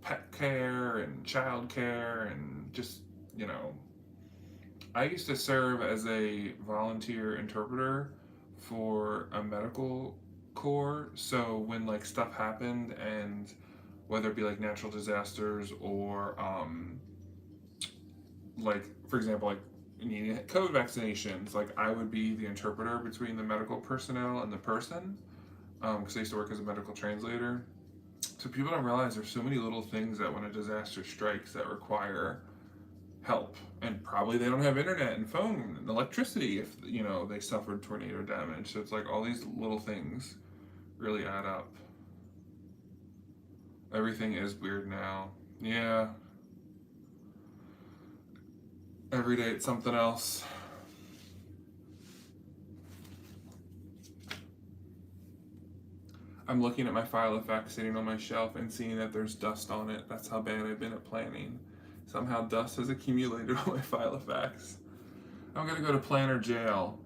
pet care and child care and just, you know, I used to serve as a volunteer interpreter for a medical corps. So when like stuff happened, and whether it be like natural disasters or like for example like needing COVID vaccinations, like I would be the interpreter between the medical personnel and the person, because I used to work as a medical translator. So people don't realize there's so many little things that when a disaster strikes that require help, and probably they don't have internet and phone and electricity if they suffered tornado damage. So it's like all these little things really add up. Everything is weird now. Yeah, every day it's something else. I'm looking at my file of facts sitting on my shelf and seeing that there's dust on it. That's how bad I've been at planning. Somehow dust has accumulated on my file of facts. I'm gonna go to planner jail.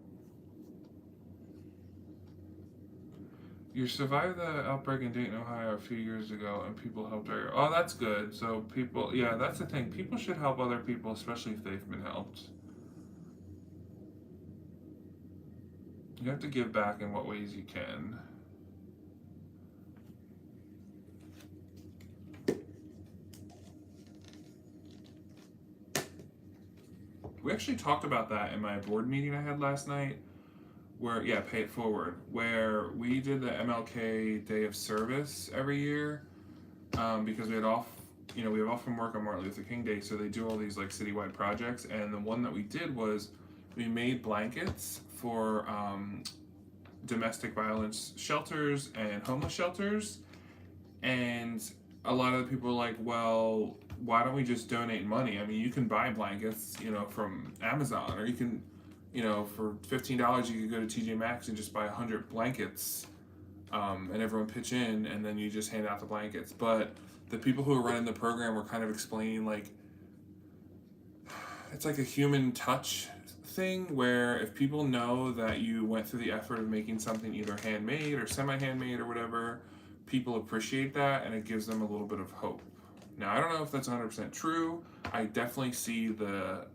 You survived the outbreak in Dayton, Ohio a few years ago, and people helped her. Oh, that's good. So people, yeah, that's the thing. People should help other people, especially if they've been helped. You have to give back in what ways you can. We actually talked about that in my board meeting I had last night, where, yeah, pay it forward, where we did the MLK Day of Service every year, because we have off from work on Martin Luther King Day, so they do all these like citywide projects, and the one that we did was we made blankets for domestic violence shelters and homeless shelters, and a lot of the people were like, well, why don't we just donate money? I mean, you can buy blankets, from Amazon, or you can, for $15 you could go to TJ Maxx and just buy 100 blankets, and everyone pitch in, and then you just hand out the blankets. But the people who are running the program were kind of explaining like it's like a human touch thing, where if people know that you went through the effort of making something either handmade or semi-handmade or whatever, people appreciate that, and it gives them a little bit of hope. Now, I don't know if that's 100% true. I definitely see the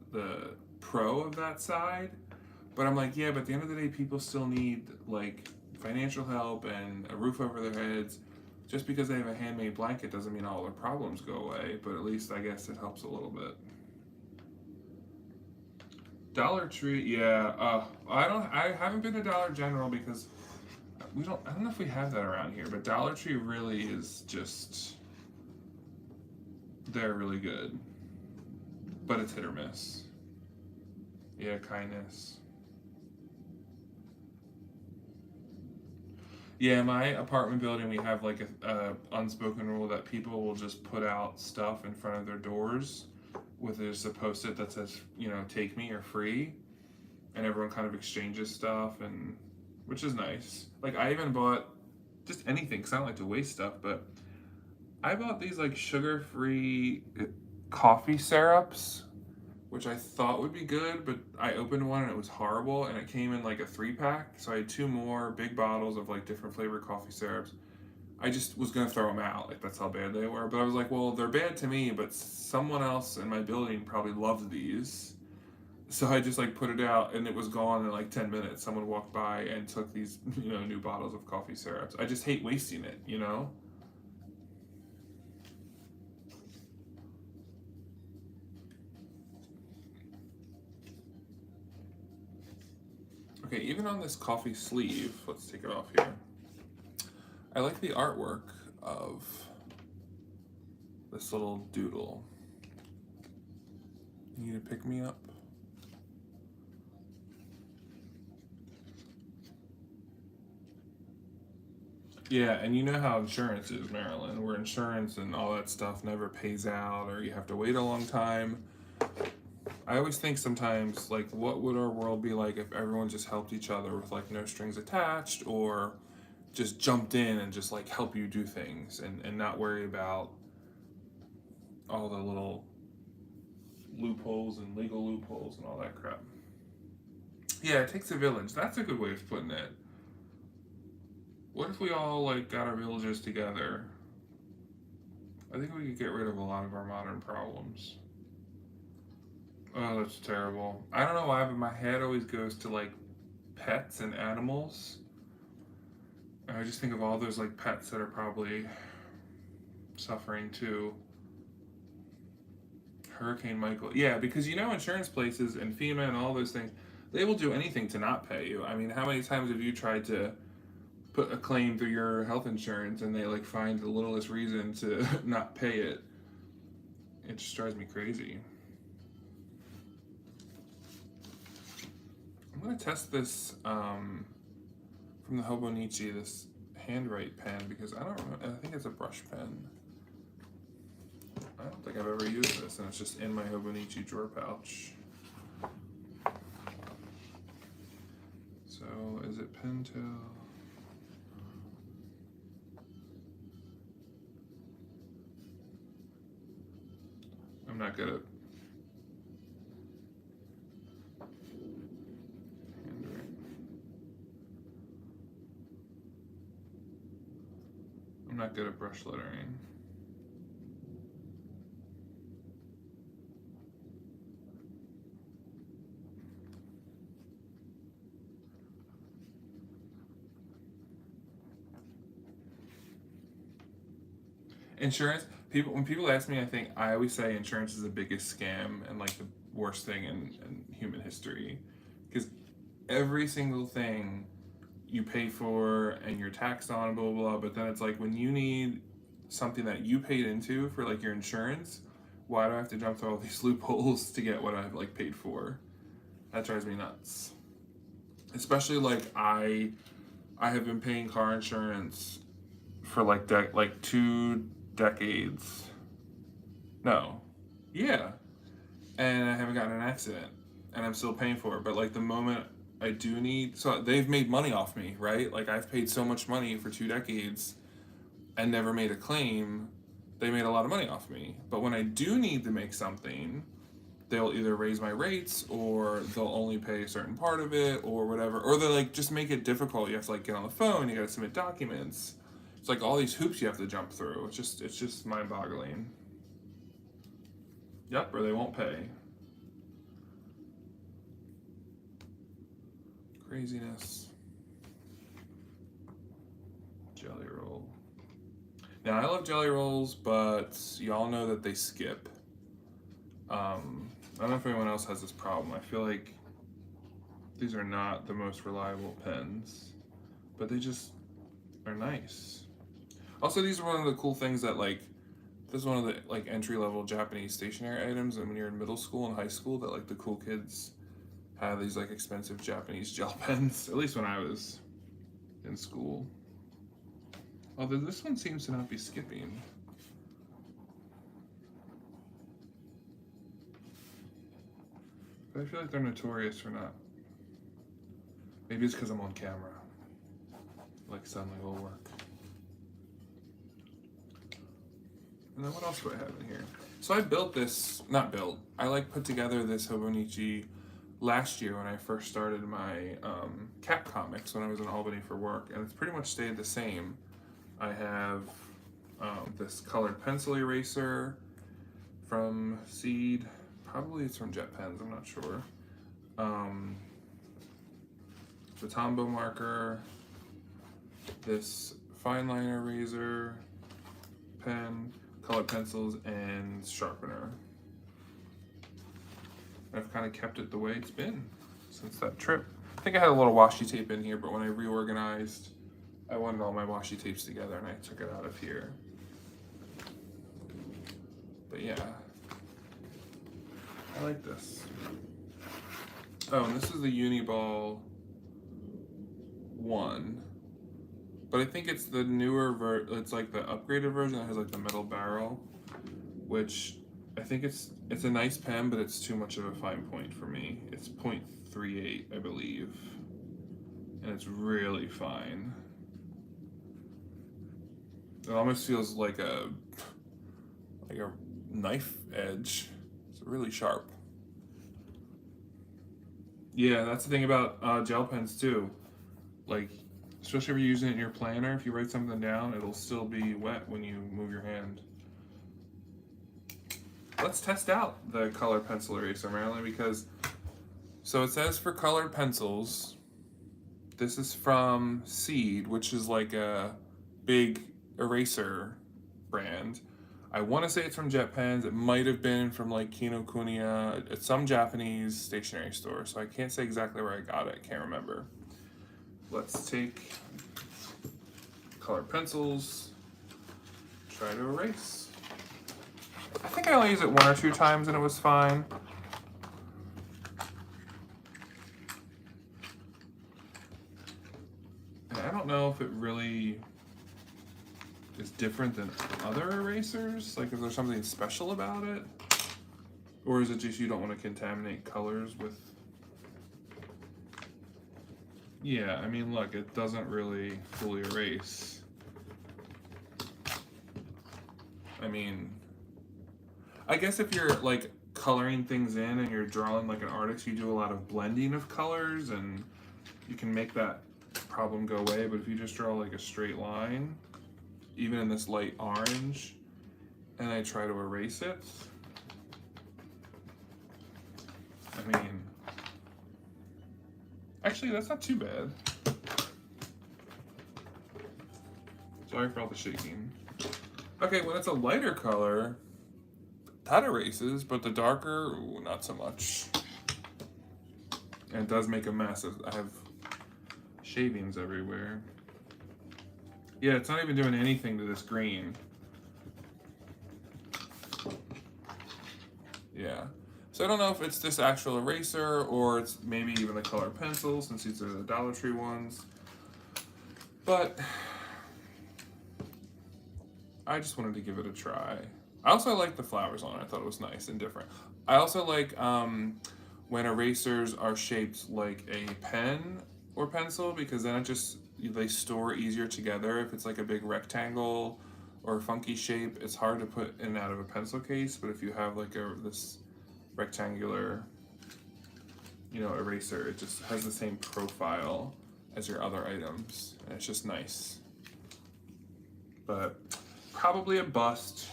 pro of that side, but I'm like, yeah, but at the end of the day, people still need like financial help and a roof over their heads. Just because they have a handmade blanket doesn't mean all their problems go away, but at least I guess it helps a little bit. Dollar Tree, yeah. I haven't been to Dollar General because I don't know if we have that around here, but Dollar Tree really is just, they're really good, but it's hit or miss. Yeah, kindness. Yeah, my apartment building, we have like a unspoken rule that people will just put out stuff in front of their doors with just a post-it that says, take me or free, and everyone kind of exchanges stuff, and which is nice. Like I even bought just anything because I don't like to waste stuff, but I bought these like sugar-free coffee syrups, which I thought would be good, but I opened one and it was horrible, and it came in like a 3-pack, so I had 2 more big bottles of like different flavored coffee syrups. I just was gonna throw them out, like that's how bad they were. But I was like, well, they're bad to me, but someone else in my building probably loves these. So I just like put it out, and it was gone in like 10 minutes. Someone walked by and took these, new bottles of coffee syrups. I just hate wasting it. Okay, even on this coffee sleeve, let's take it off here. I like the artwork of this little doodle. You need to pick me up? Yeah, and you know how insurance is, Maryland, where insurance and all that stuff never pays out or you have to wait a long time. I always think sometimes, like, what would our world be like if everyone just helped each other with, like, no strings attached, or just jumped in and just, like, help you do things and not worry about all the little loopholes and legal loopholes and all that crap. Yeah, it takes a village. That's a good way of putting it. What if we all, like, got our villages together? I think we could get rid of a lot of our modern problems. Oh, that's terrible. I don't know why, but my head always goes to, like, pets and animals. And I just think of all those, like, pets that are probably suffering too. Hurricane Michael. Yeah, because you know insurance places and FEMA and all those things, they will do anything to not pay you. I mean, how many times have you tried to put a claim through your health insurance and they like find the littlest reason to not pay it? It just drives me crazy. I'm gonna test this from the Hobonichi, this handwrite pen, because I don't remember. I think it's a brush pen. I don't think I've ever used this, and it's just in my Hobonichi drawer pouch. So, is it Pentel? I'm not good at handwriting. I'm not good at brush lettering. Insurance, people when people ask me, I always say insurance is the biggest scam and like the worst thing in human history, because every single thing you pay for and you're taxed on, blah blah blah. But then it's like when you need something that you paid into for like your insurance, why do I have to jump through all these loopholes to get what I've like paid for? That drives me nuts. Especially like I have been paying car insurance for like 2 decades. No, yeah, and I haven't gotten in an accident, and I'm still paying for it. But like the moment I do need, so they've made money off me, right? Like I've paid so much money for 2 decades and never made a claim. They made a lot of money off me. But when I do need to make something, they'll either raise my rates or they'll only pay a certain part of it or whatever. Or they'll like just make it difficult. You have to like get on the phone, you gotta submit documents. It's like all these hoops you have to jump through. It's just mind boggling. Yep, or they won't pay. Craziness. Jelly roll. Now I love jelly rolls, but y'all know that they skip. I don't know if anyone else has this problem. I feel like these are not the most reliable pens, but they just are nice. Also, these are one of the cool things that like this is one of the like entry level Japanese stationery items, and when you're in middle school and high school, that like the cool kids have these like expensive Japanese gel pens. At least when I was in school. Although this one seems to not be skipping. But I feel like they're notorious for not. Maybe it's because I'm on camera. Like suddenly will work. And then what else do I have in here? So I built this, not built, I like put together this Hobonichi last year when I first started my Cap comics when I was in Albany for work, and it's pretty much stayed the same. I have this colored pencil eraser from Seed, probably it's from Jet Pens, I'm not sure. The Tombow marker, this fine line eraser, pen, colored pencils, and sharpener. I've kind of kept it the way it's been since that trip. I think I had a little washi tape in here, but when I reorganized, I wanted all my washi tapes together and I took it out of here. But yeah, I like this. Oh, and this is the Uniball 1. But I think it's the newer it's like the upgraded version that has like the metal barrel, which I think it's a nice pen, but it's too much of a fine point for me. It's 0.38, I believe, and it's really fine. It almost feels like a knife edge. It's really sharp. Yeah, that's the thing about gel pens too. Like, especially if you're using it in your planner, if you write something down, it'll still be wet when you move your hand. Let's test out the color pencil eraser, Marilyn, because so it says for colored pencils, this is from Seed, which is like a big eraser brand. I want to say it's from Jet Pens. It might have been from like Kinokuniya. It's some Japanese stationery store, so I can't say exactly where I got it. I can't remember. Let's take colored pencils, try to erase. I think I only used it 1 or 2 times and it was fine. And I don't know if it really is different than other erasers, like if there's something special about it, or is it just you don't want to contaminate colors with... Yeah, I mean, look, it doesn't really fully erase. I mean, I guess if you're like coloring things in and you're drawing like an artist, you do a lot of blending of colors and you can make that problem go away. But if you just draw like a straight line, even in this light orange, and I try to erase it, I mean, actually that's not too bad. Sorry for all the shaking. Okay, when it's a lighter color, that erases, but the darker, ooh, not so much. And it does make a mess. I have shavings everywhere. Yeah, it's not even doing anything to this green. Yeah. So I don't know if it's this actual eraser or it's maybe even the colored pencil, since these are the Dollar Tree ones. But I just wanted to give it a try. I also like the flowers on it. I thought it was nice and different. I also like when erasers are shaped like a pen or pencil, because then they store easier together. If it's like a big rectangle or a funky shape, it's hard to put in and out of a pencil case. But if you have like this rectangular, eraser, it just has the same profile as your other items, and it's just nice. But probably a bust.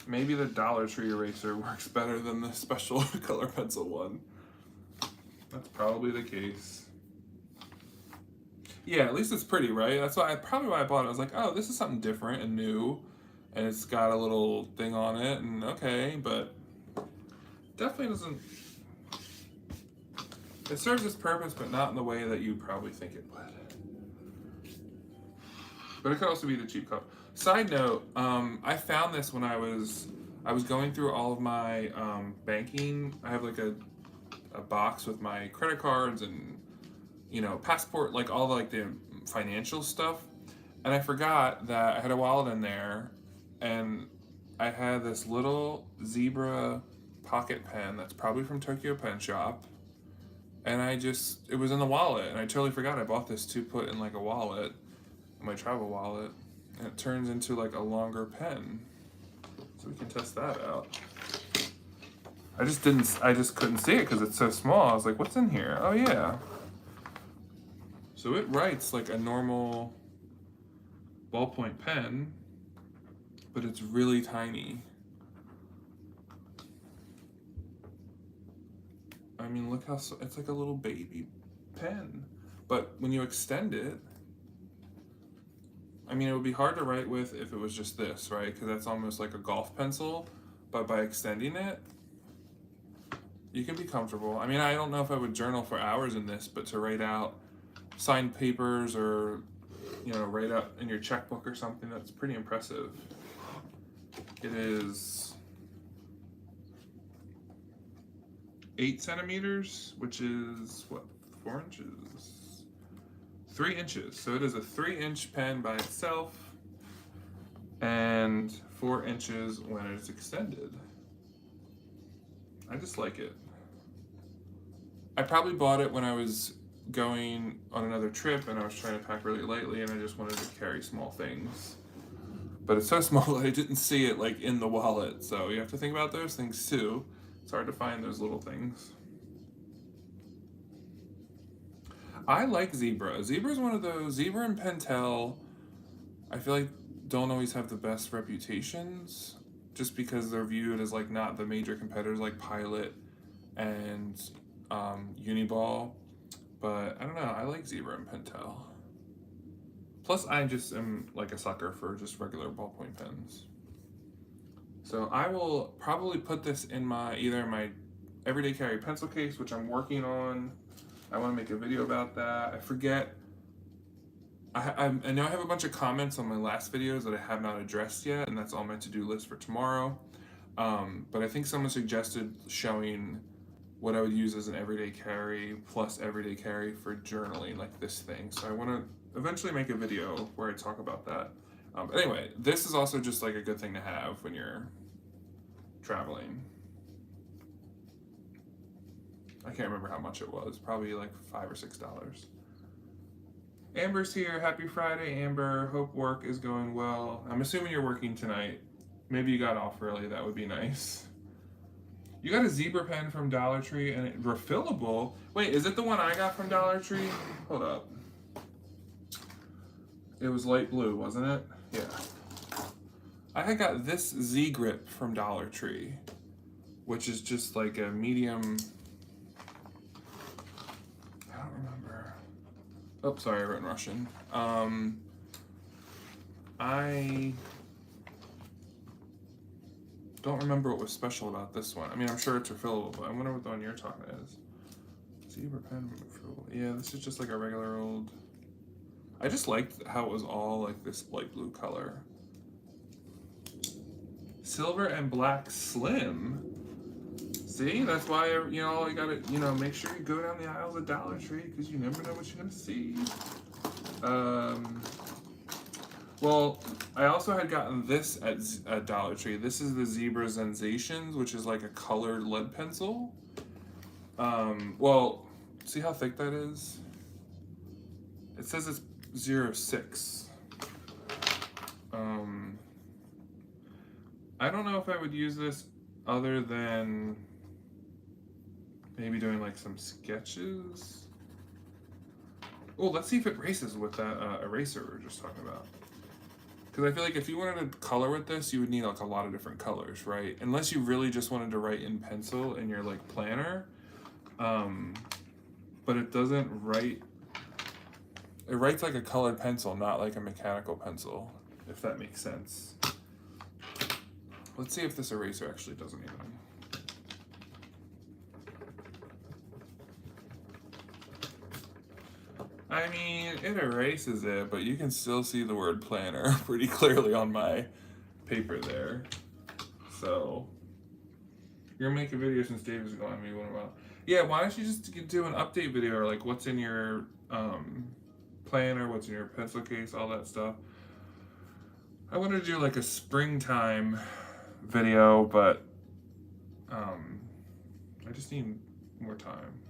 Maybe the Dollar Tree eraser works better than the special color pencil one. That's probably the case. Yeah, at least it's pretty, right? That's probably why I bought it. I was like, oh, this is something different and new, and it's got a little thing on it, and okay, but definitely doesn't. It serves its purpose, but not in the way that you probably think it would. But it could also be the cheap color. Side note, I found this when I was going through all of my banking. I have like a box with my credit cards and passport, like all the financial stuff, and I forgot that I had a wallet in there, and I had this little zebra pocket pen that's probably from Tokyo Pen Shop, and it was in the wallet, and I totally forgot I bought this to put in like a wallet, in my travel wallet, and it turns into like a longer pen, so we can test that out. I just couldn't see it because it's so small. I was like, what's in here? Oh yeah. So it writes like a normal ballpoint pen, but it's really tiny. I mean, look it's like a little baby pen. But when you extend it, I mean, it would be hard to write with if it was just this, right? Because that's almost like a golf pencil. But by extending it, you can be comfortable. I mean, I don't know if I would journal for hours in this, but to write out signed papers or write out in your checkbook or something, that's pretty impressive. It is 8 centimeters, which is what, 4 inches, 3 inches. So it is a 3-inch pen by itself and 4 inches when it's extended. I just like it. I probably bought it when I was going on another trip and I was trying to pack really lightly and I just wanted to carry small things. But it's so small that I didn't see it like in the wallet. So you have to think about those things too. It's hard to find those little things. I like Zebra. Zebra is one of those, Zebra and Pentel, I feel like don't always have the best reputations just because they're viewed as like not the major competitors like Pilot and Uniball. But I don't know, I like Zebra and Pentel. Plus I just am like a sucker for just regular ballpoint pens. So I will probably put this in my, either in my everyday carry pencil case, which I'm working on. I want to make a video about that. I forget. I know I have a bunch of comments on my last videos that I have not addressed yet, and that's on my to-do list for tomorrow. But I think someone suggested showing what I would use as an everyday carry plus everyday carry for journaling, like this thing. So I want to eventually make a video where I talk about that. But anyway, this is also just like a good thing to have when you're traveling. I can't remember how much it was, probably like $5 or $6. Amber's here, happy Friday, Amber. Hope work is going well. I'm assuming you're working tonight. Maybe you got off early, that would be nice. You got a Zebra pen from Dollar Tree and it refillable. Wait, is it the one I got from Dollar Tree? Hold up. It was light blue, wasn't it? Yeah. I had got this Z Grip from Dollar Tree, which is just like a medium. I don't remember. Oh, sorry, I wrote in Russian. I don't remember what was special about this one. I mean, I'm sure it's refillable, but I wonder what the one you're talking about is. Zebra pen refillable. Yeah, this is just like a regular old. I just liked how it was all like this light blue color. Silver and black slim. See, that's why, you know, you gotta, you know, make sure you go down the aisles of Dollar Tree because you never know what you're gonna see. Well, I also had gotten this at Dollar Tree. This is the Zebra Sensations, which is like a colored lead pencil. Well, see how thick that is? It says it's 0.6. I don't know if I would use this other than maybe doing like some sketches. Oh, let's see if it races with that eraser we were just talking about. Because I feel like if you wanted to color with this, you would need like a lot of different colors, right? Unless you really just wanted to write in pencil in your like planner. But it doesn't write, it writes like a colored pencil, not like a mechanical pencil, if that makes sense. Let's see if this eraser actually does anything. I mean, it erases it, but you can still see the word planner pretty clearly on my paper there. So, you're gonna make a video since Dave is gone, maybe one while. Yeah, why don't you just do an update video, or like what's in your planner, what's in your pencil case, all that stuff. I wanted to do like a springtime video, but I just need more time.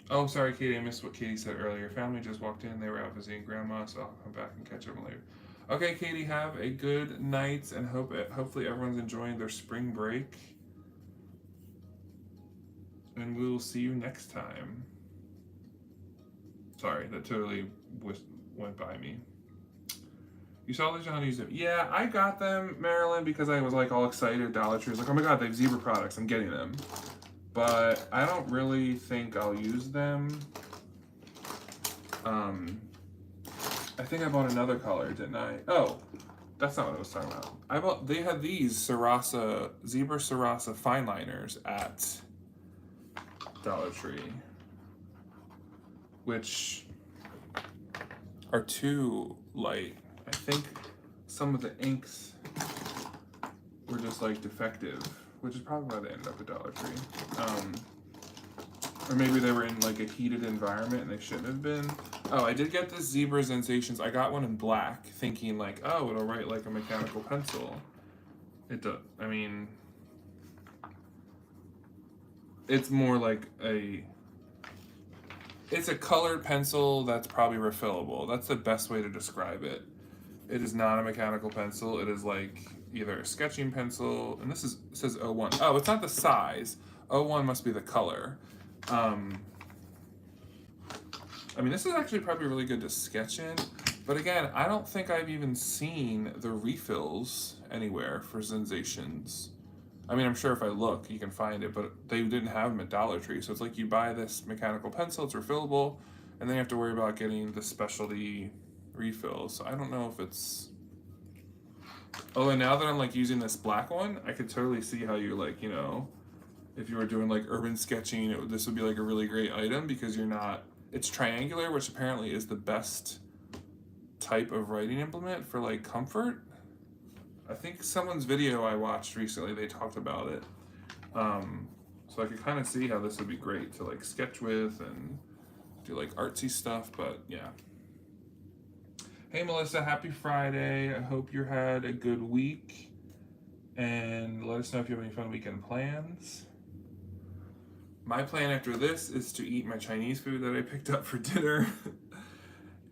Oh, sorry, Katie, I missed what Katie said earlier. Family just walked in, they were out visiting grandma, so I'll come back and catch up later. Okay, Katie, have a good night, and hopefully everyone's enjoying their spring break. And we'll see you next time. Sorry, that totally went by me. You saw these on YouTube? Yeah, I got them, Marilyn, because I was like all excited. Dollar Tree was like, oh my god, they have Zebra products, I'm getting them. But I don't really think I'll use them. I think I bought another color, didn't I? Oh, that's not what I was talking about. They had these Zebra Sarasa fine liners at Dollar Tree, which are too light. I think some of the inks were just like defective, which is probably why they ended up at Dollar Tree. Or maybe they were in like a heated environment and they shouldn't have been. Oh, I did get this Zebra Sensations. I got one in black, thinking like, oh, it'll write like a mechanical pencil. It does. I mean, it's more like it's a colored pencil that's probably refillable. That's the best way to describe it. It is not a mechanical pencil. It is like either a sketching pencil, and it says 01. Oh, it's not the size. 01 must be the color. I mean, this is actually probably really good to sketch in, but again, I don't think I've even seen the refills anywhere for Sensations. I mean, I'm sure if I look, you can find it, but they didn't have them at Dollar Tree. So it's like you buy this mechanical pencil, it's refillable, and then you have to worry about getting the specialty refills. So I don't know if it's. Oh, and now that I'm like using this black one, I could totally see how you're like, if you were doing like urban sketching, this would be like a really great item because you're not. It's triangular, which apparently is the best type of writing implement for like comfort. I think someone's video I watched recently, they talked about it. So I could kind of see how this would be great to like sketch with and do like artsy stuff, but yeah. Hey Melissa, happy Friday. I hope you had a good week. And let us know if you have any fun weekend plans. My plan after this is to eat my Chinese food that I picked up for dinner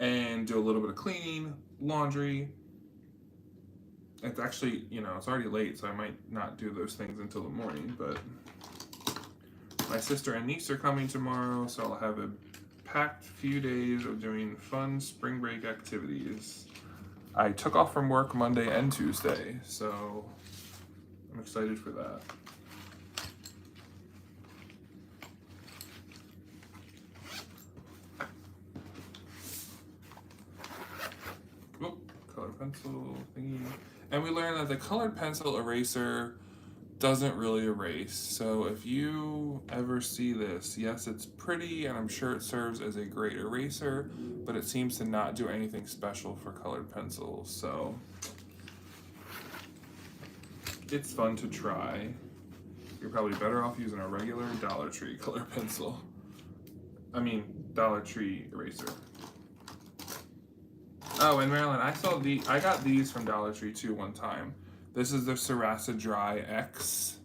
and do a little bit of cleaning, laundry. It's actually, it's already late, so I might not do those things until the morning, but my sister and niece are coming tomorrow, so I'll have a packed few days of doing fun spring break activities. I took off from work Monday and Tuesday, so I'm excited for that. Oh, colored pencil thingy. And we learned that the colored pencil eraser doesn't really erase. So if you ever see this, yes, it's pretty and I'm sure it serves as a great eraser, but it seems to not do anything special for colored pencils. So it's fun to try. You're probably better off using a regular Dollar Tree color pencil. I mean, Dollar Tree eraser. Oh, and Marilyn, I got these from Dollar Tree too one time. This is the Sarasa Dry X.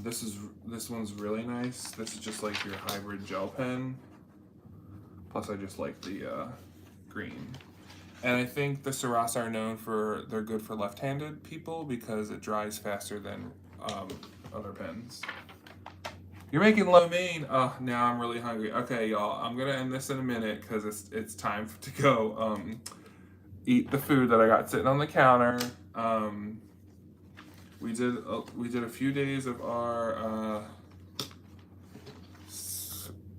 This one's really nice. This is just like your hybrid gel pen. Plus, I just like the green. And I think the Sarasa are known they're good for left-handed people because it dries faster than other pens. You're making lo mein. Oh, now I'm really hungry. Okay, y'all, I'm gonna end this in a minute because it's time to go eat the food that I got sitting on the counter. We did a few days of our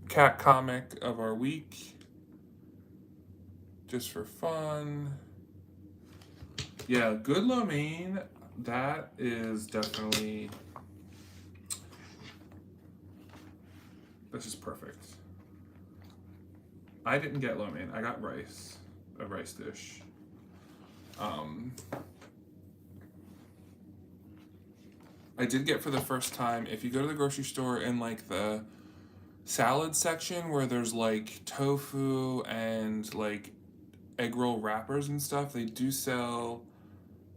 cat comic of our week, just for fun. Yeah, good lo mein. That is definitely. This is perfect. I didn't get lo mein. I got rice, a rice dish. I did get for the first time, if you go to the grocery store in like the salad section where there's like tofu and like egg roll wrappers and stuff, they do sell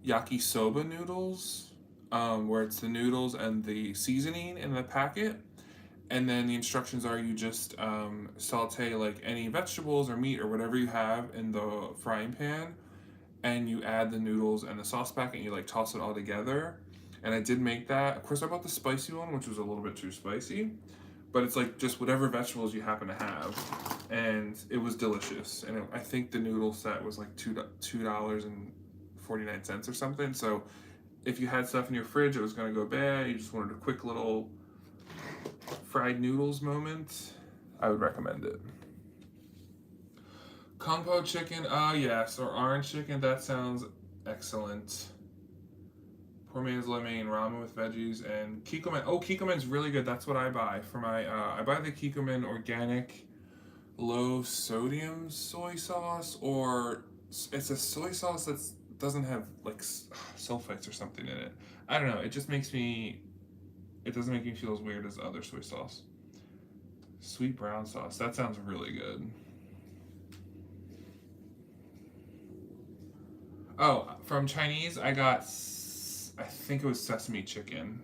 yakisoba noodles, where it's the noodles and the seasoning in the packet. And then the instructions are you just saute like any vegetables or meat or whatever you have in the frying pan, and you add the noodles and the sauce packet and you like toss it all together. And I did make that. Of course, I bought the spicy one, which was a little bit too spicy, but it's like just whatever vegetables you happen to have, and it was delicious. And I think the noodle set was like $2.49 or something. So if you had stuff in your fridge, it was gonna go bad. You just wanted a quick little fried noodles moment, I would recommend it. Kung Po chicken, yes, or orange chicken, that sounds excellent. Poor man's lo mein, ramen with veggies, and Kikkoman. Oh, Kikkoman's really good. That's what I buy for my, I buy the Kikkoman organic low sodium soy sauce, or it's a soy sauce that doesn't have like sulfites or something in it. I don't know, it just makes me, it doesn't make me feel as weird as other soy sauce. Sweet brown sauce. That sounds really good. Oh, from Chinese, I got, I think it was sesame chicken.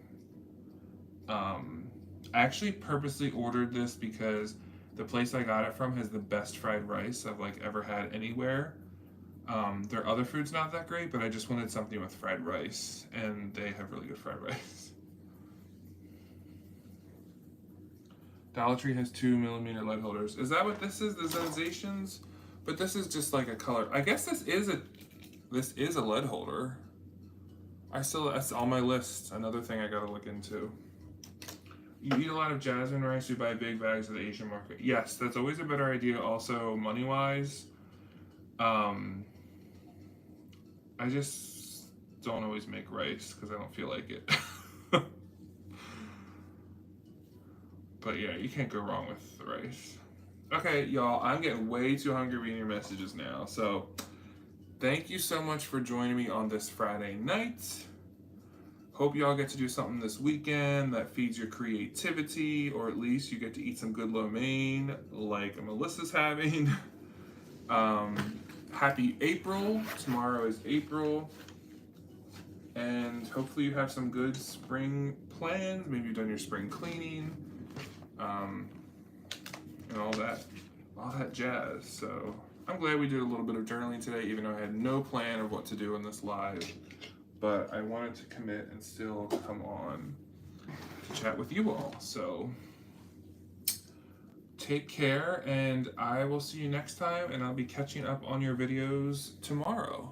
Um, I actually purposely ordered this because the place I got it from has the best fried rice I've like ever had anywhere. Their other food's not that great, but I just wanted something with fried rice, and they have really good fried rice. Dollar Tree has 2mm lead holders. Is that what this is? The Sensations? But this is just like a color. I guess this is a lead holder. That's on my list. Another thing I gotta look into. You eat a lot of jasmine rice, you buy big bags at the Asian market. Yes, that's always a better idea. Also, money wise, I just don't always make rice because I don't feel like it. But yeah, you can't go wrong with the rice. Okay, y'all, I'm getting way too hungry reading your messages now. So, thank you so much for joining me on this Friday night. Hope y'all get to do something this weekend that feeds your creativity, or at least you get to eat some good lo mein like Melissa's having. Happy April. Tomorrow is April. And hopefully you have some good spring plans. Maybe you've done your spring cleaning. And all that jazz. So I'm glad we did a little bit of journaling today, even though I had no plan of what to do in this live. But I wanted to commit and still come on to chat with you all. So take care, and I will see you next time, and I'll be catching up on your videos tomorrow.